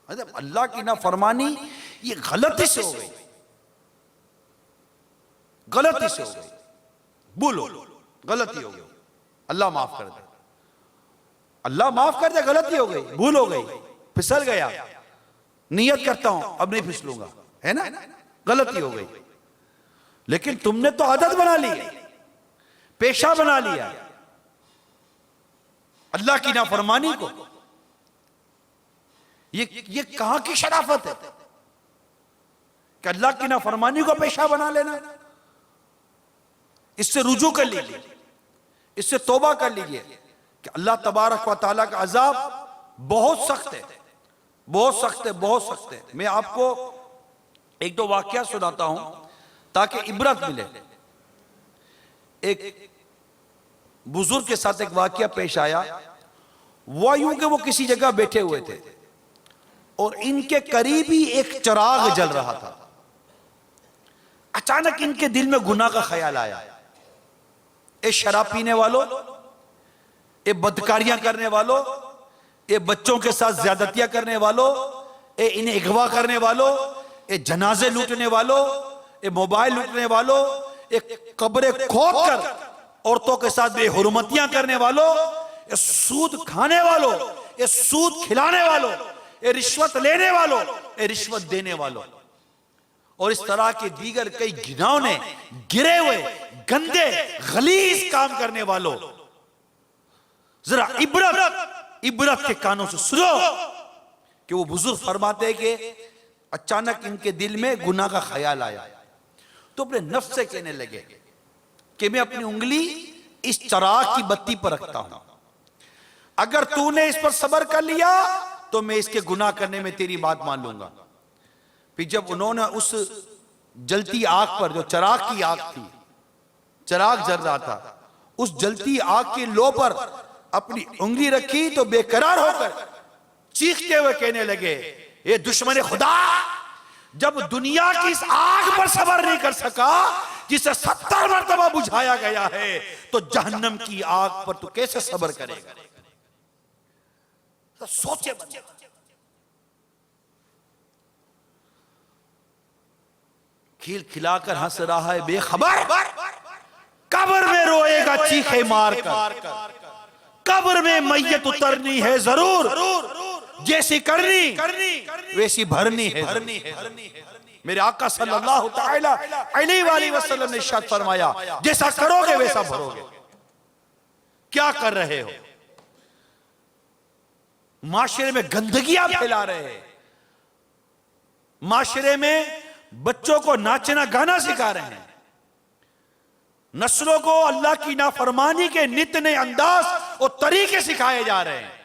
مطلب اللہ کی نافرمانی یہ غلطی سے ہو گئی، غلطی سے ہو گئی، بولو غلطی ہو گئی، اللہ معاف کر دے، اللہ معاف کر دے، غلطی ہو گئی، بھول ہو گئی، پھسل گیا، نیت کرتا ہوں اب نہیں پھسلوں گا، ہے نا، غلطی ہو گئی. لیکن تم نے تو عادت بنا لی، پیشہ بنا لیا اللہ کی نافرمانی کو. یہ کہاں کی شرافت ہے کہ اللہ کی نافرمانی کو پیشہ بنا لینا؟ اس سے رجوع کر لیجئے، اس سے توبہ کر لیجئے کہ اللہ تبارک و تعالیٰ کا عذاب بہت سخت ہے، بہت سخت ہے، بہت سخت ہے. میں آپ کو ایک دو واقعہ سناتا ہوں تاکہ عبرت ملے. ایک بزرگ کے ساتھ ایک واقعہ پیش آیا. وہ یوں کہ وہ کسی جگہ بیٹھے ہوئے تھے اور ان کے قریب ہی ایک چراغ جل رہا تھا. اچانک ان کے دل میں گناہ کا خیال آیا. اے شراب پینے والوں، اے بدکاریاں کرنے والوں، اے بچوں کے ساتھ زیادتیاں کرنے والوں، اے انہیں اغوا کرنے والوں، اے جنازے لوٹنے والوں، اے موبائل لوٹنے والوں، اے قبریں کھود کر عورتوں کے ساتھ بے حرمتیاں کرنے والوں، اے سود کھانے والوں، اے سود کھلانے والوں، اے رشوت لینے والوں، اے رشوت دینے والوں، اور اس طرح کے دیگر کئی گناہوں گرے ہوئے گندے غلیظ کام کرنے والوں، ذرا عبرت کے کانوں سے سنو کہ وہ بزرگ فرماتے ہیں کہ اچانک ان کے دل میں گناہ کا خیال آیا تو اپنے نفس سے کہنے لگے کہ میں اپنی انگلی اس چراغ کی بتی پر رکھتا ہوں، اگر تو نے اس پر صبر کر لیا تو میں اس کے گناہ کرنے میں تیری بات مان لوں گا. پھر جب انہوں نے اس جلتی آگ پر، جو چراغ کی آگ تھی، چراغ جل رہا تھا، اس جلتی آگ کے لو پر اپنی انگلی رکھی تو بے قرار ہو کر چیختے ہوئے کہنے لگے اے دشمن خدا، جب دنیا کی اس آگ پر صبر نہیں کر سکا جسے 70 مرتبہ بجھایا گیا ہے تو جہنم کی آگ پر تو کیسے صبر کرے گا؟ سوچے بندے. کھیل کھلا کر ہنس رہا ہے بے خبر، قبر میں روئے گا چیخے مار کر، قبر میں میت اترنی ہے ضرور، جیسی کرنی ویسی بھرنی ہے. میرے آقا صلی اللہ تعالی علیہ وآلہ وسلم نے ارشاد فرمایا جیسا کرو گے ویسا بھرو گے. کیا کر رہے ہو؟ معاشرے میں گندگیاں پھیلا رہے ہیں، معاشرے میں بچوں کو ناچنا گانا سکھا رہے ہیں، نسلوں کو اللہ کی نافرمانی کے نت نئے انداز اور طریقے سکھائے جا رہے ہیں،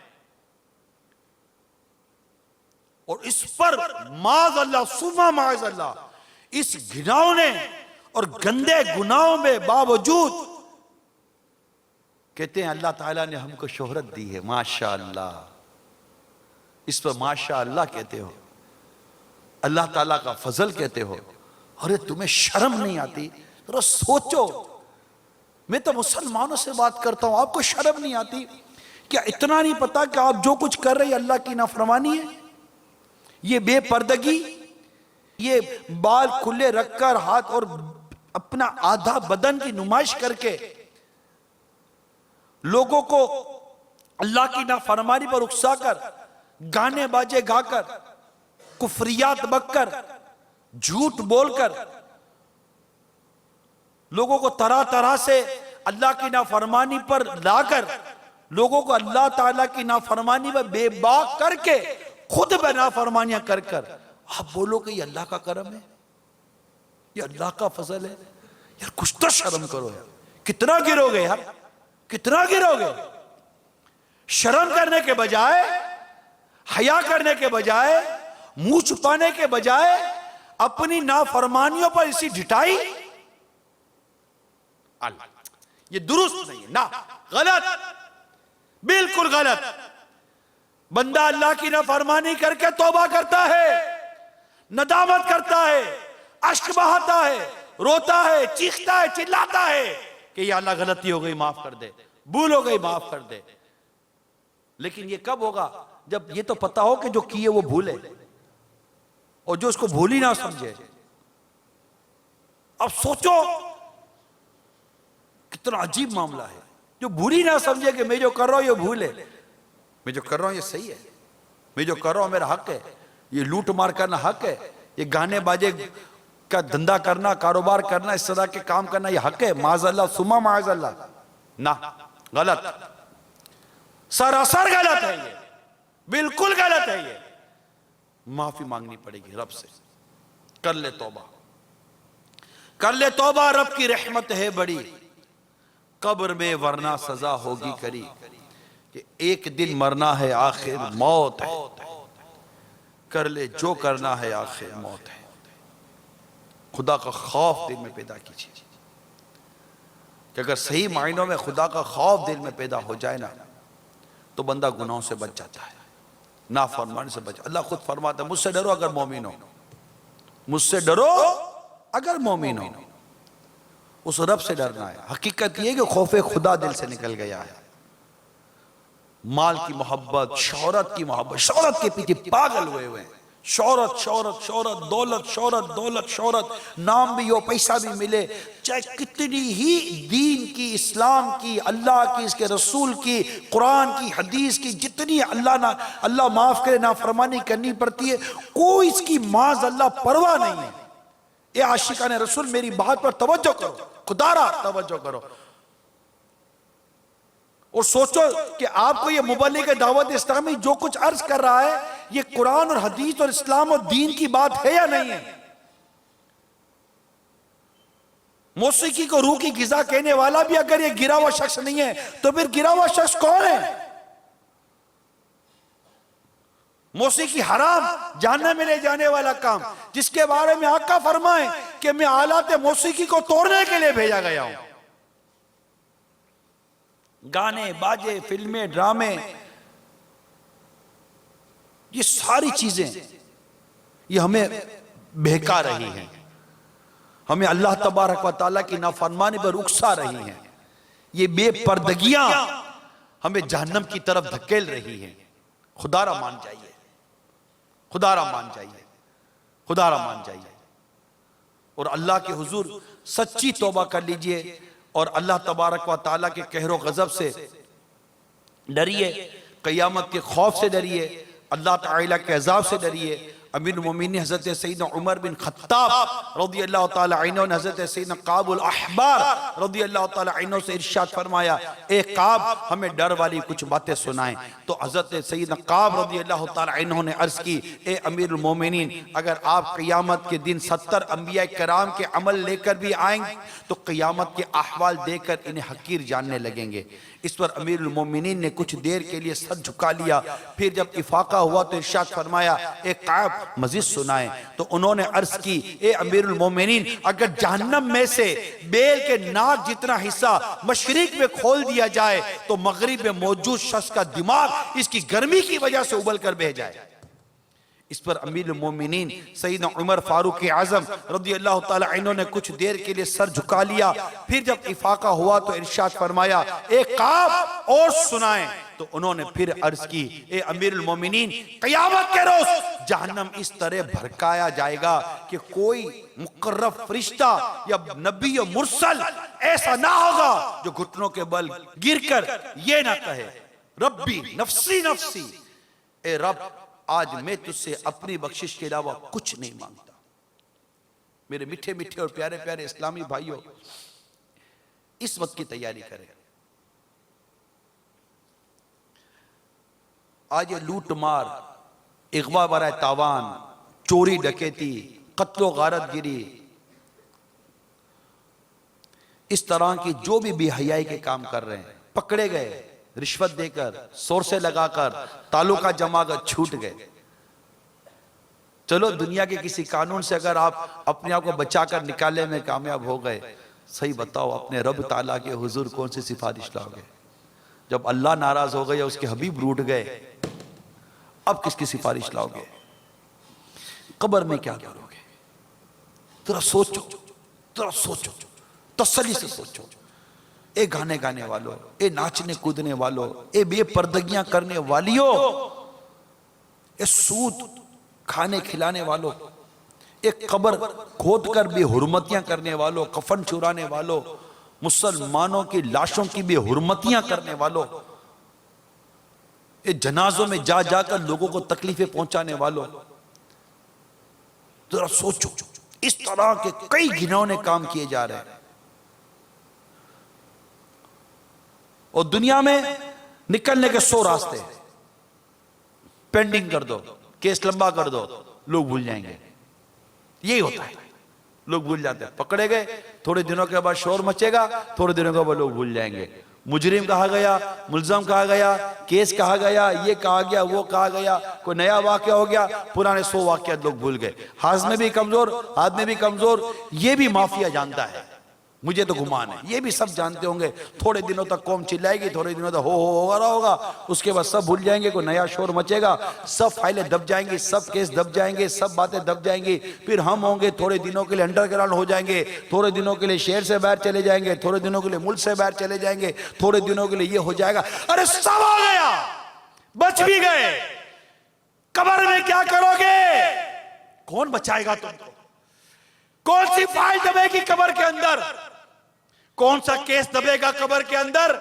اور اس پر معاذ اللہ ثم معاذ اللہ اس گناہوں نے اور گندے گناہوں میں باوجود کہتے ہیں اللہ تعالیٰ نے ہم کو شہرت دی ہے، ماشاءاللہ، اس پر ماشاءاللہ کہتے ہو، اللہ تعالیٰ کا فضل کہتے ہو. ارے تمہیں شرم نہیں آتی؟ ذرا سوچو، میں تو مسلمانوں سے بات کرتا ہوں، آپ کو شرم نہیں آتی؟ کیا اتنا نہیں پتا کہ آپ جو کچھ کر رہے ہیں اللہ کی نافرمانی ہے؟ یہ بے پردگی، یہ بال کھلے رکھ کر ہاتھ اور اپنا آدھا بدن کی نمائش کر کے لوگوں کو اللہ کی نافرمانی پر اکسا کر، گانے باجے گا کر، کفریات بک کر، جھوٹ بول کر لوگوں کو طرح طرح سے اللہ کی نافرمانی پر لا کر لوگوں کو اللہ تعالیٰ کی نافرمانی پر بے باک کر کے خود بے نافرمانیاں کر کر آپ بولو کہ یہ اللہ کا کرم ہے، یہ اللہ کا فضل ہے. یار کچھ تو شرم کرو یار. کتنا گرو گے یار، کتنا گرو گے؟ شرم کرنے کے بجائے، حیا کرنے کے بجائے، منہ چھپانے کے بجائے اپنی نافرمانیوں پر اسی ڈٹائی، یہ درست نہیں ہے، نا غلط، بالکل غلط. بندہ اللہ کی نافرمانی کر کے توبہ کرتا ہے، ندامت کرتا ہے، اشک بہاتا ہے، روتا ہے، چیختا ہے، چلاتا ہے کہ یا اللہ غلطی ہو گئی معاف کر دے، بھول ہو گئی معاف کر دے. لیکن یہ کب ہوگا؟ جب یہ تو پتا ہو کہ جو کیے وہ بھولے، اور جو اس کو بھولی نہ سمجھے. اب سوچو کتنا عجیب معاملہ ہے، جو بھولی نہ سمجھے کہ میں جو کر رہا ہوں یہ بھول ہے، میں جو کر رہا ہوں یہ صحیح ہے، میں جو کر رہا ہوں میرا حق ہے، یہ لوٹ مار کرنا حق ہے؟ یہ گانے باجے کا دھندا کرنا، کاروبار کرنا، اس طرح کے کام کرنا یہ حق ہے؟ معاذ اللہ ثم معاذ اللہ، نہ، غلط، سراسر غلط ہے، یہ بالکل غلط ہے۔ یہ معافی مانگنی پڑے گی رب سے، کر لے توبہ، کر لے توبہ، رب کی رحمت ہے بڑی، قبر میں ورنہ سزا ہوگی کری، کہ ایک دن مرنا ہے آخر موت ہے، کر لے جو کرنا ہے آخر موت ہے۔ خدا کا خوف دل میں پیدا کیجیے، کہ اگر صحیح معنوں میں خدا کا خوف دل میں پیدا ہو جائے نا تو بندہ گناہوں سے بچ جاتا ہے، نافرمانی سے بچ۔ اللہ خود فرماتا ہے مجھ سے ڈرو اگر مومن ہو، مجھ سے ڈرو اگر مومن ہو۔ اس رب سے ڈرنا ہے۔ حقیقت یہ کہ خوف خدا دل سے نکل گیا ہے، مال کی محبت، شہرت کی محبت، شہرت کے پیچھے پاگل ہوئے ہیں، شہرت شہرت شہرت، دولت شہرت دولت شہرت، نام بھی ہو، پیسہ بھی ملے، چاہے کتنی ہی دین کی، اسلام کی، اللہ کی، اس کے رسول کی، قرآن کی، حدیث کی، جتنی اللہ معاف کرے نافرمانی کرنی پڑتی ہے، کوئی اس کی معاذ اللہ پرواہ نہیں ہے۔ اے عاشقان رسول میری بات پر توجہ کرو، خدا را توجہ کرو، اور سوچو کہ آپ کو یہ مبلغ دعوت اسلامی جو کچھ عرض کر رہا ہے یہ قرآن اور حدیث اور اسلام اور دین کی بات ہے یا نہیں ہے؟ موسیقی کو روح کی غذا کہنے والا بھی اگر یہ گرا ہوا شخص نہیں ہے تو پھر گرا ہوا شخص کون ہے؟ موسیقی حرام، جہنم میں لے جانے والا کام، جس کے بارے میں آقا فرمائیں کہ میں آلات موسیقی کو توڑنے کے لیے بھیجا گیا ہوں۔ گانے، باجے، فلمیں، ڈرامے، یہ ساری چیزیں یہ ہمیں بہکا رہی ہیں، ہمیں اللہ تبارک و تعالیٰ کی نافرمانی پر اکسا رہی ہیں، یہ بے پردگیاں ہمیں جہنم کی طرف دھکیل رہی ہیں۔ خدا را مان جائیے، خدا را مان جائیے، خدا را مان جائیے، اور اللہ کے حضور سچی توبہ کر لیجئے، اور اللہ تبارک و تعالیٰ کے قہر و غضب سے ڈریے، قیامت کے خوف سے ڈریے، اللہ تعالیٰ کے عذاب سے ڈریے۔ امیر المومنین حضرت سیدنا عمر بن خطاب رضی اللہ تعالیٰ عنہ نے حضرت سیدنا قعب الاحبار رضی اللہ تعالیٰ عنہ سے ارشاد فرمایا، اے قعب ہمیں ڈر والی کچھ باتیں سنائیں۔ تو حضرت سیدنا قعب رضی اللہ تعالیٰ عنہ نے عرض کی، اے امیر المومنین اگر آپ قیامت کے دن 70 انبیاء کرام کے عمل لے کر بھی آئیں تو قیامت کے احوال دیکھ کر انہیں حقیر جاننے لگیں گے۔ اس پر امیر المومنین نے کچھ دیر کے لیے سر جھکا لیا، پھر جب افاقہ ہوا تو ارشاد فرمایا، اے قعب مزید سنائیں۔ تو انہوں نے عرض کی، اے امیر المومنین اگر جہنم میں سے بیل کے ناک جتنا حصہ مشرق میں کھول دیا جائے تو مغرب میں موجود شخص کا دماغ اس کی گرمی کی وجہ سے ابل کر بہہ جائے۔ اس پر امیر المومنین سیدنا عمر فاروق اعظم رضی اللہ تعالی عنہ نے کچھ دیر کے لیے سر جھکا لیا، پھر جب افاقہ ہوا تو ارشاد فرمایا، اے قعب اور سنائیں۔ تو انہوں نے پھر عرض کی، اے امیر المومنین قیامت کے روز جہنم اس طرح بھڑکایا جائے گا کہ کوئی مقرب فرشتہ یا نبی و مرسل ایسا نہ ہوگا جو گھٹنوں کے بل گر کر یہ نہ کہے، ربی نفسی نفسی، اے رب آج میں تجھ سے اپنی بخشش کے علاوہ کچھ نہیں مانگتا۔ میرے میٹھے میٹھے اور پیارے پیارے اسلامی بھائیوں، اس وقت کی تیاری کریں۔ آج یہ لوٹ مار، اغوا برائے تاوان، چوری ڈکیتی، قتل و غارت گری، اس طرح کی جو بھی بے حیائی کے کام کر رہے ہیں، پکڑے گئے رشوت دے کر، سور سے لگا کر، تعلقہ جما کر چھوٹ گئے۔ چلو دنیا کے کسی قانون سے اگر آپ اپنے آپ کو بچا کر نکالنے میں کامیاب ہو گئے، صحیح بتاؤ اپنے رب تعالیٰ کے حضور کون سی سفارش لاؤ گے؟ جب اللہ ناراض ہو گئے یا اس کے حبیب روٹ گئے، اب کس کی سفارش لاؤ گے؟ قبر میں کیا کرو گے؟ ترا سوچو، ترا سوچو، تسلی سے سوچو۔ اے گانے گانے والوں، اے ناچنے کودنے والوں، اے بے پردگیاں کرنے والیوں، اے سود کھانے کھلانے والوں، اے قبر کھود کر بے حرمتیاں کرنے والوں، کفن چرانے والوں، مسلمانوں کی لاشوں کی بے حرمتیاں کرنے والوں، اے جنازوں میں جا جا کر لوگوں کو تکلیفیں پہنچانے والوں، ذرا سوچو، اس طرح کے کئی گھنونے کام کیے جا رہے ہیں، اور دنیا میں نکلنے کے 100 راستے ہیں۔ پینڈنگ کر دو، کیس لمبا کر دو، لوگ بھول جائیں گے، یہی ہوتا ہے، لوگ بھول جاتے ہیں۔ پکڑے گئے، تھوڑے دنوں کے بعد شور مچے گا، تھوڑے دنوں کے بعد لوگ بھول جائیں گے، مجرم کہا گیا، ملزم کہا گیا، کیس کہا گیا، یہ کہا گیا، وہ کہا گیا، کوئی نیا واقعہ ہو گیا، پرانے 100 واقعات لوگ بھول گئے۔ ہاضمے بھی کمزور، آدمی بھی کمزور، یہ بھی مافیا جانتا ہے، مجھے تو گمان ہے یہ بھی سب جانتے ہوں گے۔ تھوڑے دنوں تک قوم چلائے گی، تھوڑے دنوں تک ہو رہا ہوگا، اس کے بعد سب بھول جائیں گے، کوئی نیا شور مچے گا، سب فائلیں دب جائیں گی، سب کیس دب جائیں گے، سب باتیں دب جائیں گی، پھر ہم ہوں گے تھوڑے دنوں کے لیے انڈر گراؤنڈ ہو جائیں گے، تھوڑے دنوں کے لیے شہر سے باہر چلے جائیں گے، تھوڑے دنوں کے لیے ملک سے باہر چلے جائیں گے، تھوڑے دنوں کے لیے یہ ہو جائے گا۔ ارے سب ہو گیا، بچ بھی گئے، قبر میں کیا کرو گے؟ کون بچائے گا تم کو؟ کون سی فائل دبے گی قبر کے اندر؟ کون سا کیس دبے گا قبر کے اندر؟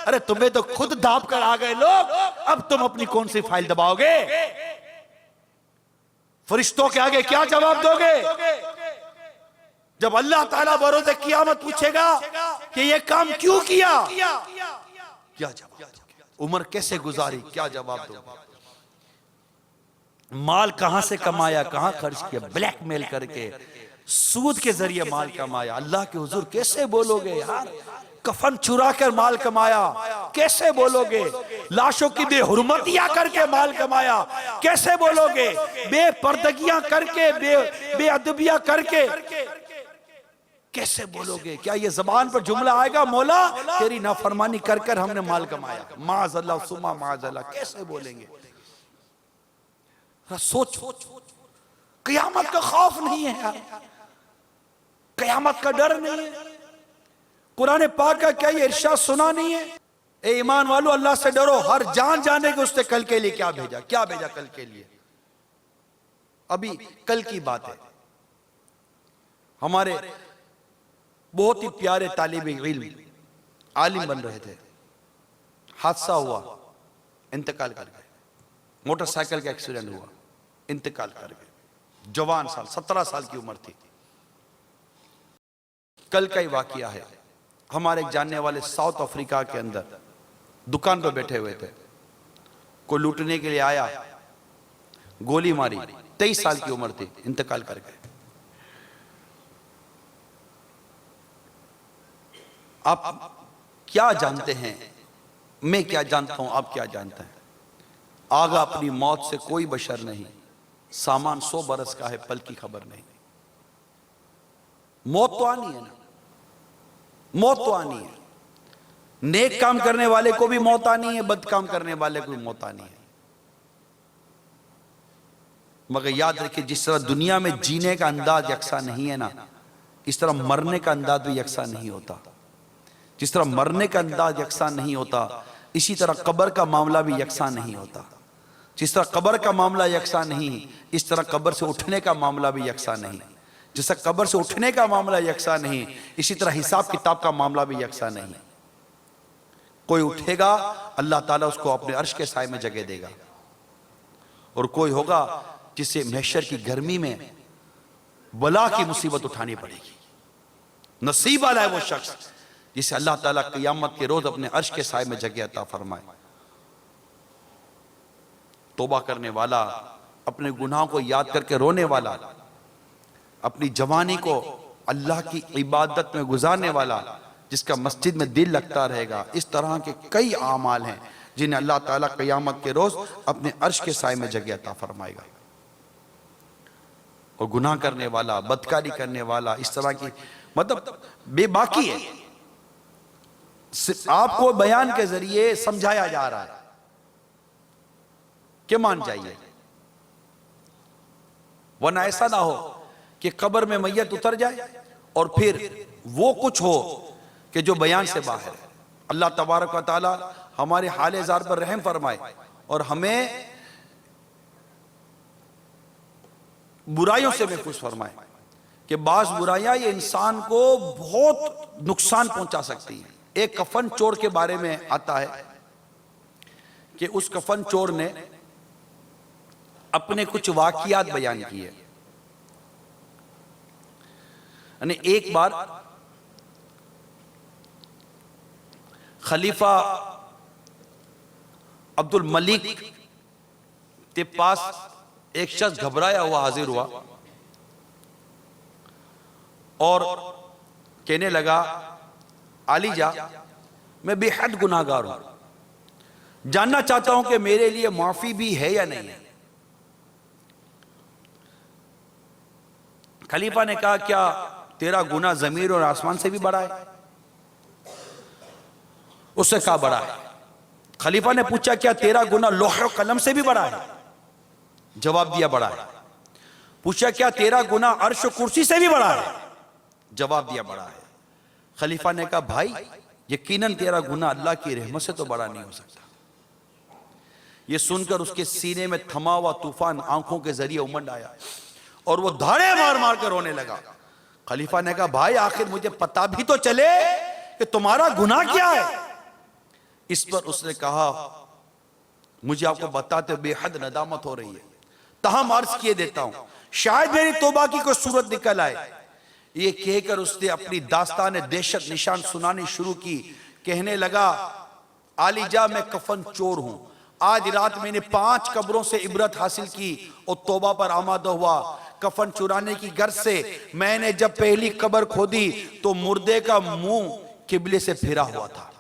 ارے تمہیں تو خود دھاپ کر آ گئے لوگ، اب تم اپنی کون سی فائل دباؤ گے؟ فرشتوں کے آگے کیا جواب دو گے جب اللہ تعالیٰ بروز قیامت پوچھے گا کہ یہ کام کیوں کیا؟ کیا جواب؟ عمر کیسے گزاری؟ کیا جواب دو گے؟ مال کہاں سے کمایا، کہاں خرچ کیا؟ بلیک میل کر کے، سود کے ذریعے مال کمایا، اللہ کے حضور کیسے بولو گے یار؟ کفن چرا کر مال کمایا، کیسے بولو گے؟ لاشوں کی بے حرمتیاں کر کے مال کمایا، کیسے بولو گے؟ بے پردگیاں کر کے، بے ادبیاں کر کے کیسے بولو گے؟ کیا یہ زبان پر جملہ آئے گا مولا تیری نافرمانی کر کر ہم نے مال کمایا؟ معاذ اللہ ثم معاذ اللہ، کیسے بولیں گے؟ سوچ، قیامت کا خوف نہیں ہے یار، قیامت کا ڈر نہیں ہے۔ قرآن پاک کا کیا یہ ارشاد سنا نہیں ہے؟ اے ایمان والو اللہ سے ڈرو، ہر جان جانے کہ اس نے کل کے لیے کیا بھیجا، کیا بھیجا کل کے لیے۔ ابھی کل کی بات ہے، ہمارے بہت ہی پیارے طالب علم عالم بن رہے تھے، حادثہ ہوا، انتقال کر گئے، موٹر سائیکل کا ایکسیڈنٹ ہوا، انتقال کر گئے، جوان سال 17 سال کی عمر تھی۔ کل کا ہی واقعہ ہے، ہمارے ایک جاننے والے ساؤتھ افریقہ کے اندر دکان پہ بیٹھے ہوئے تھے، کوئی لوٹنے کے لیے آیا، گولی ماری، 23 سال کی عمر تھی، انتقال کر گئے۔ آپ کیا جانتے ہیں، میں کیا جانتا ہوں، آپ کیا جانتے ہیں؟ آگا اپنی موت سے کوئی بشر نہیں، سامان 100 برس کا ہے، پل کی خبر نہیں۔ موت تو آنی ہے نا، موت تو آنی ہے، نیک کام کرنے والے کو بھی موت آنی ہے، بد کام کرنے والے کو بھی موت آنی ہے۔ مگر یاد رکھیں جس طرح دنیا میں جینے کا انداز یکساں نہیں ہے نا، اس طرح مرنے کا انداز بھی یکساں نہیں ہوتا۔ جس طرح مرنے کا انداز یکساں نہیں ہوتا، اسی طرح قبر کا معاملہ بھی یکساں نہیں ہوتا۔ جس طرح قبر کا معاملہ یکساں نہیں، اس طرح قبر سے اٹھنے کا معاملہ بھی یکساں نہیں۔ جس طرح قبر سے اٹھنے کا معاملہ یکساں نہیں، اسی طرح حساب کتاب کا معاملہ بھی یکساں نہیں۔ کوئی اٹھے گا، اللہ تعالیٰ اس کو اپنے عرش کے سائے میں جگہ دے گا، اور کوئی ہوگا جسے محشر کی گرمی میں بلا کی مصیبت اٹھانی پڑے گی۔ نصیب والا ہے وہ شخص جسے اللہ تعالیٰ قیامت کے روز اپنے عرش کے سائے میں جگہ عطا فرمائے۔ توبہ کرنے والا، اپنے گناہوں کو یاد کر کے رونے والا، اپنی جوانی کو اللہ کی عبادت میں گزارنے والا، جس کا مسجد میں دل لگتا رہے گا، اس طرح کے کئی اعمال ہیں جنہیں اللہ تعالیٰ قیامت کے روز اپنے عرش کے سائے میں جگہ عطا فرمائے گا۔ اور گناہ کرنے والا، بدکاری کرنے والا، اس طرح کی مطلب بے باکی ہے، آپ کو بیان کے ذریعے سمجھایا جا رہا ہے کہ مان جائیے، ورنہ ایسا نہ ہو کہ قبر میں میت اتر جائے اور پھر وہ کچھ ہو کہ جو بیان سے باہر ہے۔ اللہ تبارک و تعالی ہمارے حال زار پر رحم فرمائے اور ہمیں برائیوں سے محفوظ فرمائے، کہ بعض برائیاں یہ انسان کو بہت نقصان پہنچا سکتی ہیں۔ ایک کفن چور کے بارے میں آتا ہے کہ اس کفن چور نے اپنے کچھ واقعات بیان کیے، یعنی ایک بار خلیفہ عبد الملک کے پاس ایک شخص گھبرایا ہوا حاضر ہوا اور کہنے لگا علی جا میں بے حد گناہگار ہوں، جاننا چاہتا ہوں کہ میرے لیے معافی بھی ہے یا نہیں ہے۔ خلیفہ نے کہا کیا تیرا گناہ زمین اور آسمان سے بھی بڑا ہے؟ اس سے کہا بڑا ہے۔ خلیفہ نے پوچھا کیا تیرا گناہ لوح و قلم سے بھی بڑا ہے؟ جواب دیا بڑا ہے۔ پوچھا کیا تیرا گناہ عرش و کرسی سے بھی بڑا ہے؟ جواب دیا بڑا ہے۔ خلیفہ نے کہا بھائی یقیناً تیرا گناہ اللہ کی رحمت سے تو بڑا نہیں ہو سکتا۔ یہ سن کر اس کے سینے میں تھما ہوا طوفان آنکھوں کے ذریعے امنڈ آیا اور وہ دھاڑے مار مار کر رونے لگا۔ خلیفہ نے کہا بھائی آخر مجھے پتا بھی تو چلے کہ تمہارا گناہ کیا ہے۔ اس پر اس نے کہا مجھے آپ کو بتاتے بے حد ندامت ہو رہی ہے، تاہم عرض کیے دیتا ہوں شاید میری توبہ کی کوئی صورت نکل آئے۔ یہ کہہ کر اس نے اپنی داستان دہشت نشان سنانی شروع کی۔ کہنے لگا علی جا میں کفن چور ہوں، آج رات میں نے 5 قبروں سے عبرت حاصل کی اور توبہ پر آمادہ ہوا۔ کفن چرانے کی غرض سے میں نے جب پہلی قبر کھودی تو مردے کا منہ قبلے سے پھرا ہوا تھا۔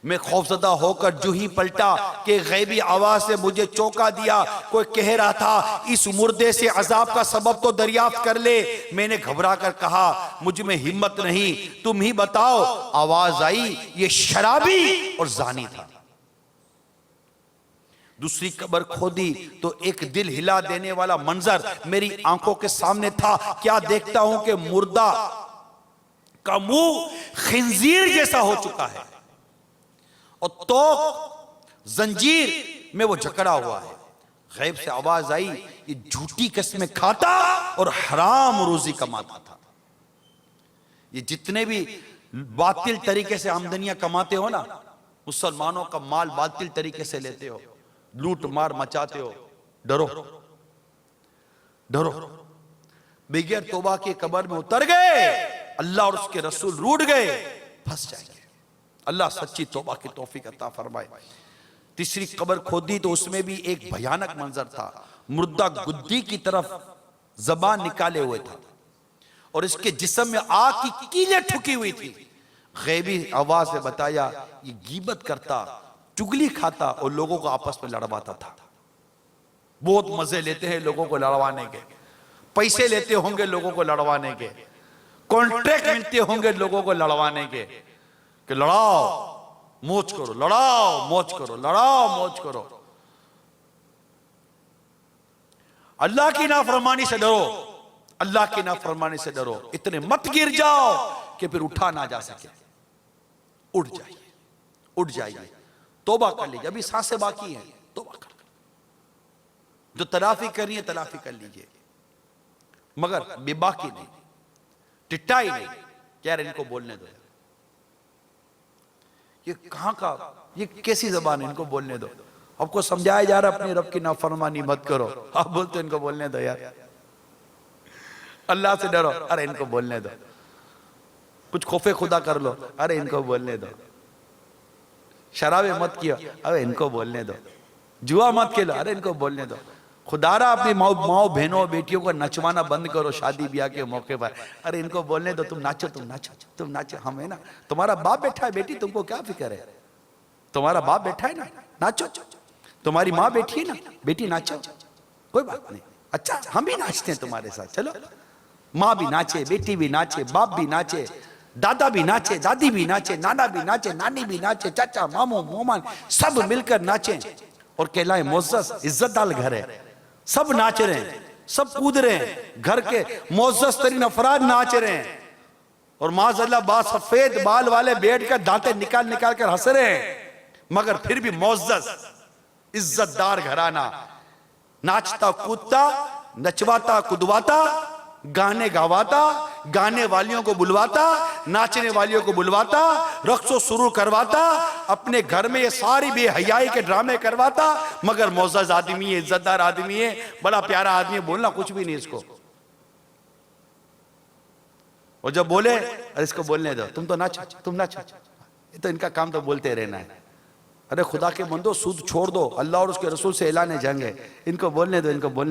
میں خوفزدہ ہو کر جو ہی پلٹا کہ غیبی آواز سے مجھے چونکا دیا، کوئی کہہ رہا تھا اس مردے سے عذاب کا سبب تو دریافت کر لے۔ میں نے گھبرا کر کہا مجھ میں ہمت نہیں، تم ہی بتاؤ۔ آواز آئی یہ شرابی اور زانی تھا۔ دوسری قبر کھودی تو ایک دل ہلا دینے والا منظر میری آنکھوں کے سامنے تھا۔ کیا دیکھتا ہوں کہ مردہ کا منہ خنزیر جیسا ہو چکا ہے اور توق زنجیر میں وہ جکڑا ہوا ہے۔ غیب سے آواز آئی یہ جھوٹی قسمیں کھاتا اور حرام روزی کماتا تھا۔ یہ جتنے بھی باطل طریقے سے آمدنیاں کماتے ہو نا، مسلمانوں کا مال باطل طریقے سے لیتے ہو، لوٹ مار مچاتے ہو، ڈرو ڈرو، بغیر توبہ کے قبر میں اتر گئے اللہ اور اس کے رسول روٹ گئے، پھنس جائیں گے۔ اللہ سچی توبہ کی توفیق عطا فرمائے۔ تیسری قبر کھودی تو اس میں بھی ایک بھیانک منظر تھا۔ مردہ گدی کی طرف زبان نکالے ہوئے تھا اور اس کے جسم میں آگ کی کیلیں ٹھکی ہوئی تھی۔ غیبی آواز سے بتایا یہ غیبت کرتا، چگلی کھاتا اور لوگوں کو آپس میں لڑواتا تھا۔ بہت مزے لیتے ہیں لوگوں کو لڑوانے کے، پیسے لیتے ہوں گے لوگوں کو لڑوانے کے، کانٹریکٹ ملتے ہوں گے لوگوں کو لڑوانے کے کہ لڑاؤ موج کرو، لڑاؤ موج کرو، لڑاؤ موج کرو۔ اللہ کی نافرمانی سے ڈرو، اللہ کی نافرمانی سے ڈرو، اتنے مت گر جاؤ کہ پھر اٹھا نہ جا سکے۔ اٹھ جائیے، اٹھ جائیے، توبہ کر لیجیے، ابھی سانسیں باقی ہیں، توبہ کر جو تلافی کرنی ہے تلافی کر لیجیے، مگر بے باکی نہیں، ٹٹائی نہیں۔ کہہ رہے ان کو بولنے دو، یہ کہاں کا، یہ کیسی زبان ہے، ان کو بولنے دو۔ آپ کو سمجھایا جا رہا اپنے رب کی نافرمانی مت کرو، آپ بولتے ان کو بولنے دو یار، اللہ سے ڈرو، ارے ان کو بولنے دو، کچھ خوف خدا کر لو، ارے ان کو بولنے دو، شرابیں مت کیا، ارے ان کو بولنے دو، جوا مت کھیلو، ارے ان کو بولنے دو۔ خدا را اپنی ماؤں بہنوں بیٹیوں کو نچوانا بند کرو شادی بیاہ کے موقع پر، ارے ان کو بولنے دو، تم ناچو، تم ناچو، تم ناچو، ہم ہے نا، تمہارا باپ بیٹھا ہے بیٹی، تم کو کیا فکر ہے، تمہارا باپ بیٹھا ہے نا، ناچو، تمہاری ماں بیٹھی ہے نا، بیٹی ناچو، کوئی بات نہیں، اچھا ہم بھی ناچتے ہیں تمہارے ساتھ، چلو ماں بھی ناچے، بیٹی بھی ناچے، باپ بھی ناچے، دادا بھی ناچے، دادی بھی ناچے، نانا بھی ناچے، نانی بھی ناچے، چاچا ماموں مومان سب مل کر ناچیں اور کہلائیں معزز عزت دار گھر ہے، سب ناچ رہے ہیں، سب کود رہے ہیں، گھر کے معزز ترین افراد ناچ رہے ہیں اور معاذ اللہ با سفید بال والے بیٹھ کر دانتیں نکال نکال کر ہنس رہے ہیں، مگر پھر بھی معزز عزت دار گھرانہ ناچتا کودتا نچواتا کدواتا گانے گاواتا گانے والیوں کو بلواتا ناچنے والیوں کو بلواتا رقص و سرور کرواتا اپنے گھر میں یہ ساری بے حیائی کے ڈرامے کرواتا مگر معزز آدمی ہے عزت دار آدمی ہے بڑا پیارا آدمی ہے بولنا کچھ بھی نہیں اس کو اور جب بولے ارے اس کو بولنے دو، تم تو نہ یہ تو ان کا کام تو بولتے رہنا ہے. ارے خدا کے بندو سود چھوڑ دو، اللہ اور اس کے رسول سے اعلان جنگ ہے، ان کو بولنے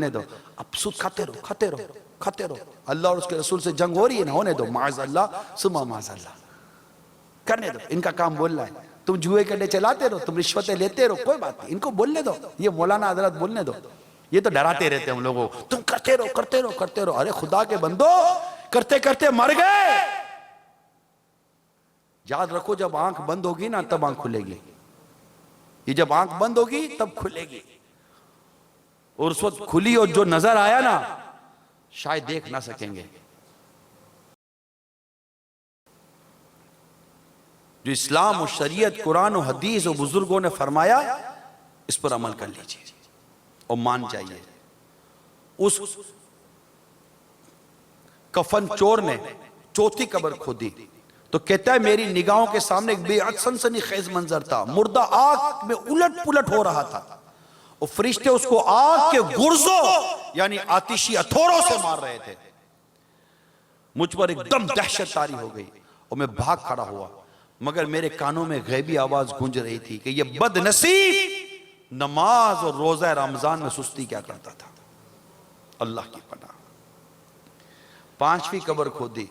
دو. اب سود کھاتے رہو. اللہ اور اس کے رسول سے جنگ ہو رہی ہے نا، ہونے دو. معاذ اللہ ثم معاذ اللہ، کرنے دو. ان کا کام بولنا ہے. تم جوئے کے اڈے چلاتے رہو، تم رشوتیں لیتے رہو، کوئی بات نہیں، ان کو بولنے دو. یہ مولانا حضرات بولنے دو. یہ تو ڈراتے رہتے ہیں ہم لوگوں، تم کرتے رہو. ارے خدا کے بندو کرتے مر گئے. یاد رکھو جب آنکھ بند ہوگی نا تب آنکھ کھلے گی. یہ جب آنکھ بند ہوگی تب کھلے گی. اور اس وقت کھلی اور جو نظر آیا نا شاید دیکھ نہ سکیں گے. جو اسلام و شریعت، قرآن و حدیث و بزرگوں نے فرمایا اس پر عمل کر لیجئے اور مان جائیے. اس کفن چور نے چوتھی قبر کھودی تو کہتا ہے میری نگاہوں کے سامنے ایک بے حد سنسنی خیز منظر تھا. مردہ آگ میں الٹ پلٹ ہو رہا تھا اور فرشتے اس کو آگ کے گرزوں یعنی آتشی ہتھوڑوں سے مار رہے تھے. مجھ پر ایک دم دہشت طاری ہو گئی اور میں بھاگ کھڑا ہوا، مگر میرے کانوں میں غیبی آواز گونج رہی تھی کہ یہ بد نصیب نماز اور روزہ رمضان میں سستی کیا کرتا تھا. اللہ کی پناہ. پانچویں قبر کھودی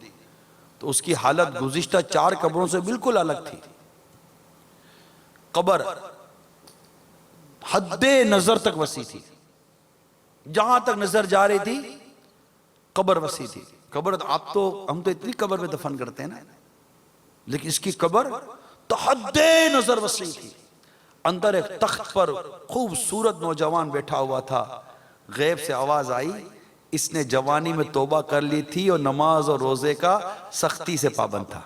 تو اس کی حالت گزشتہ 4 قبروں سے بالکل الگ تھی. قبر حد نظر تک وسیع تھی، جہاں تک نظر جا رہی تھی قبر وسیع تھی. قبر ہم تو اتنی قبر میں دفن کرتے ہیں نا، لیکن اس کی قبر تو حد نظر وسیع تھی. اندر ایک تخت پر خوبصورت نوجوان بیٹھا ہوا تھا. غیب سے آواز آئی اس نے جوانی میں توبہ کر لی تھی اور نماز اور روزے کا سختی سے پابند تھا.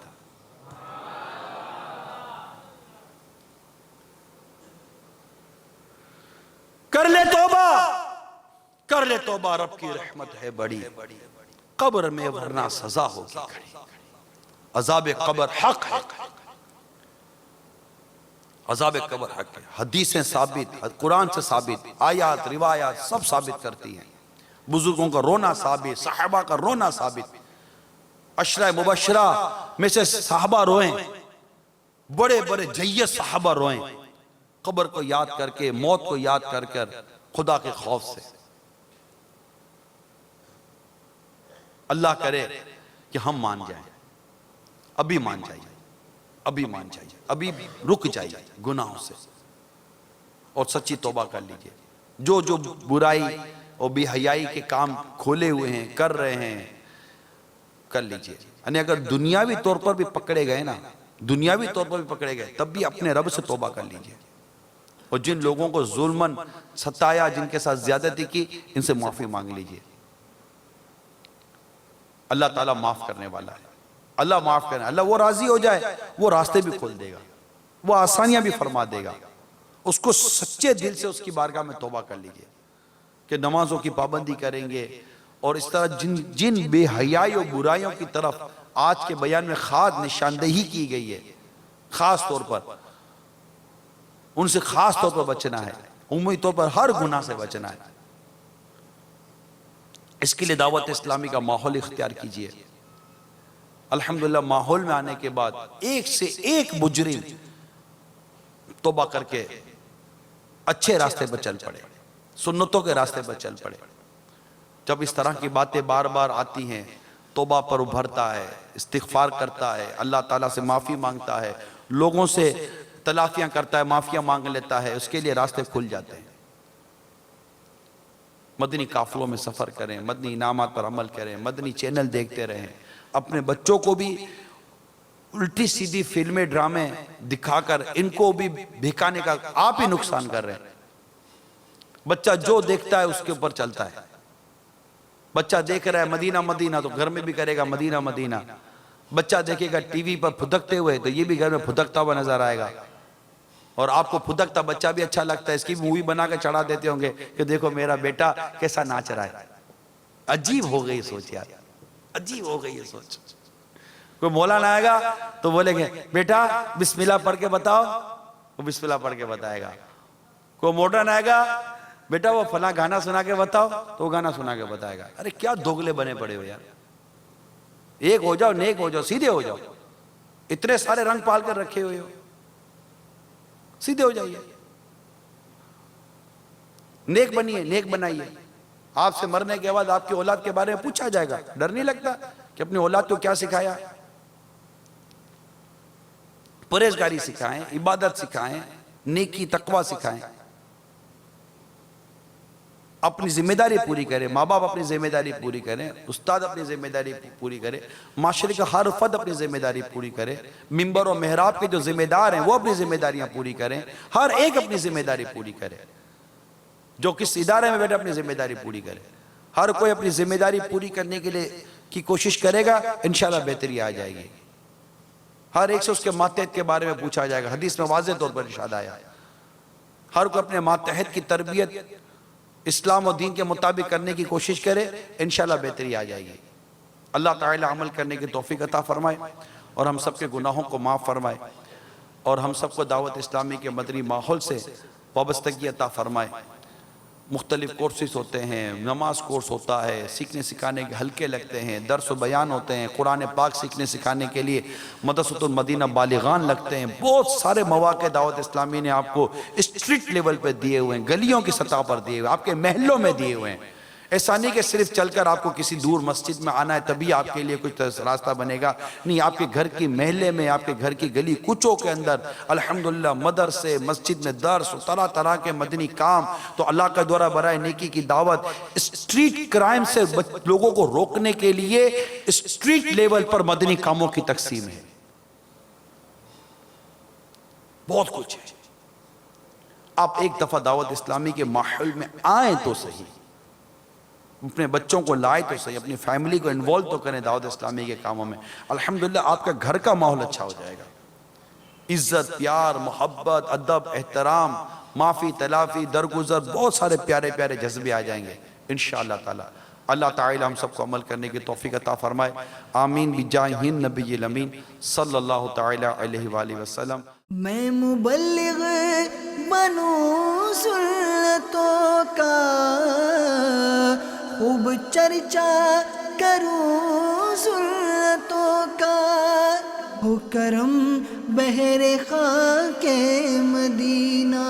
کر لے توبہ رب کی رحمت ہے بڑی، قبر میں ورنہ سزا ہوگی کھڑی. عذاب قبر حق ہے، عذاب قبر حق ہے. حدیثیں ثابت، قرآن سے ثابت، آیات روایات سب ثابت کرتی ہیں. بزرگوں کا رونا ثابت، صحابہ کا رونا ثابت. عشرہ مبشرہ میں سے صحابہ روئیں، بڑے بڑے جیت صحابہ روئیں قبر کو یاد کر کے، موت کو یاد کر کر، خدا کے خوف سے. اللہ کرے کہ ہم مان جائیں، ابھی مان جائیے، ابھی رک جائیے گناہوں سے اور سچی توبہ کر لیجئے. جو برائی اور بے حیائی کے کام کھولے ہوئے ہیں، کر رہے ہیں، کر لیجئے. یعنی اگر دنیاوی طور پر بھی پکڑے گئے تب بھی اپنے رب سے توبہ کر لیجئے. اور جن لوگوں کو ظلماً ستایا، جن کے ساتھ زیادتی کی، ان سے معافی مانگ لیجئے. اللہ تعالیٰ معاف کرنے والا ہے. اللہ معاف کرنے، اللہ وہ راضی ہو جائے وہ راستے بھی کھول دے گا، وہ آسانیاں بھی فرما دے گا. اس کو سچے دل سے اس کی بارگاہ میں توبہ کر لیجئے کہ نمازوں کی پابندی کریں گے. اور اس طرح جن بے حیائی و برائیوں کی طرف آج کے بیان میں خاص نشاندہی کی گئی ہے، خاص طور پر ان سے خاص طور پر بچنا ہے، عمومی طور پر ہر گناہ سے بچنا ہے. اس کے لیے دعوت اسلامی کا ماحول اختیار کیجئے. الحمدللہ ماحول میں آنے کے بعد ایک سے ایک مجرم توبہ کر کے اچھے راستے پر چل پڑے، سنتوں کے راستے پر چل پڑے. جب اس طرح کی باتیں بار بار آتی ہیں، توبہ پر ابھرتا ہے، استغفار کرتا ہے، اللہ تعالیٰ سے معافی مانگتا ہے، لوگوں سے تلافیاں کرتا ہے، معافیاں مانگ لیتا ہے، اس کے لیے راستے کھل جاتے ہیں. مدنی قافلوں میں سفر کریں، مدنی انعامات پر عمل کریں، مدنی چینل دیکھتے رہیں. اپنے بچوں کو بھی الٹی سیدھی فلمیں ڈرامے دکھا کر ان کو بھی بھکانے کا آپ ہی نقصان کر رہے ہیں. بچہ جو دیکھتا ہے اس کے اوپر چلتا ہے. بچہ دیکھ رہا ہے مدینہ مدینہ تو گھر میں بھی کرے گا مدینہ مدینہ. بچہ دیکھے گا ٹی وی پر پھدکتے ہوئے تو یہ بھی گھر میں پھدکتا ہوا نظر آئے گا. اور آپ کو پھدکتا بچہ بھی اچھا لگتا ہے، اس کی مووی بنا کے چڑھا دیتے ہوں گے کہ دیکھو میرا بیٹا کیسا ناچ رہا ہے. عجیب ہو گئی سوچ یار، عجیب ہو گئی یہ سوچ. کوئی مولانا آئے گا تو بولیں گے بیٹا بسم اللہ پڑھ کے بتاؤ، وہ بسم اللہ پڑھ کے بتائے گا. کوئی ماڈرن آئے گا بیٹا وہ فلاں گانا سنا کے بتاؤ تو وہ گانا سنا کے بتائے گا. ارے کیا دوگلے بنے پڑے ہو یار. ایک ہو جاؤ، نیک ہو جاؤ، سیدھے ہو جاؤ. اتنے سارے رنگ پال کر رکھے ہوئے ہو، سیدھے ہو جائیے، نیک بنیے، نیک بنائیے. آپ سے مرنے کے بعد آپ کی اولاد کے بارے میں پوچھا جائے گا. ڈر نہیں لگتا کہ اپنی اولاد کو کیا سکھایا؟ پرہیزگاری سکھائیں، عبادت سکھائیں، نیکی تقوی سکھائیں. اپنی ذمہ داری پوری کریں، ماں باپ اپنی ذمہ داری پوری کریں، استاد اپنی ذمہ داری پوری کرے، معاشرے کا ہر فرد اپنی ذمہ داری پوری کرے، ممبر و محراب کے جو ذمہ دار ہیں وہ اپنی ذمہ داریاں پوری کریں، ہر ایک اپنی ذمہ داری پوری کرے. جو کس ادارے میں بیٹھے اپنی ذمہ داری پوری کرے. ہر کوئی اپنی ذمہ داری پوری کرنے کے لیے کی کوشش کرے گا، انشاءاللہ بہتری آ جائے گی. ہر ایک سے اس کے ماتحت کے بارے میں پوچھا جائے گا. حدیث میں واضح طور پر ارشاد آیا، ہر کوئی اپنے ماتحت کی تربیت اسلام و دین کے مطابق کرنے کی کوشش کرے، انشاءاللہ بہتری آ جائے گی. اللہ تعالی عمل کرنے کی توفیق عطا فرمائے اور ہم سب کے گناہوں کو معاف فرمائے اور ہم سب کو دعوت اسلامی کے مدنی ماحول سے وابستگی عطا فرمائے. مختلف کورسز ہوتے ہیں، نماز کورس ہوتا ہے، سیکھنے سکھانے کے حلقے لگتے ہیں، درس و بیان ہوتے ہیں، قرآن پاک سیکھنے سکھانے کے لیے مدرسۃ المدینہ بالغان لگتے ہیں. بہت سارے مواقع دعوت اسلامی نے آپ کو اسٹریٹ لیول پہ دیے ہوئے ہیں، گلیوں کی سطح پر دیے ہوئے ہیں، آپ کے محلوں میں دیے ہوئے ہیں. ایسا نہیں کہ صرف چل کر آپ کو کسی دور مسجد میں آنا ہے تبھی آپ کے لیے کچھ راستہ بنے گا. نہیں، آپ کے گھر کی محلے میں، آپ کے گھر کی گلی کوچوں کے اندر الحمدللہ مدرسے، مسجد میں درس، طرح طرح کے مدنی کام. تو اللہ کا دورہ برائے نیکی کی دعوت، اسٹریٹ کرائم سے لوگوں کو روکنے کے لیے اسٹریٹ لیول پر مدنی کاموں کی تقسیم ہے. بہت کچھ ہے. آپ ایک دفعہ دعوت اسلامی کے ماحول میں آئیں تو صحیح، اپنے بچوں کو لائے تو صحیح، اپنی فیملی کو انوالو تو کریں دعوت اسلامی کے کاموں میں. الحمدللہ آپ کا گھر کا ماحول اچھا ہو جائے گا. عزت، پیار، محبت، ادب، احترام، معافی، تلافی، درگزر، بہت سارے پیارے پیارے جذبے آ جائیں گے انشاءاللہ تعالی. اللہ تعالی ہم سب کو عمل کرنے کی توفیق عطا فرمائے. آمین بجاہ النبی الامین صلی اللہ تعالی علیہ وآلہ وسلم. میں مبلغ بنوں سنتوں کا، خوب چرچا کروں سنتوں کا، ہو کرم بہر خاک مدینہ.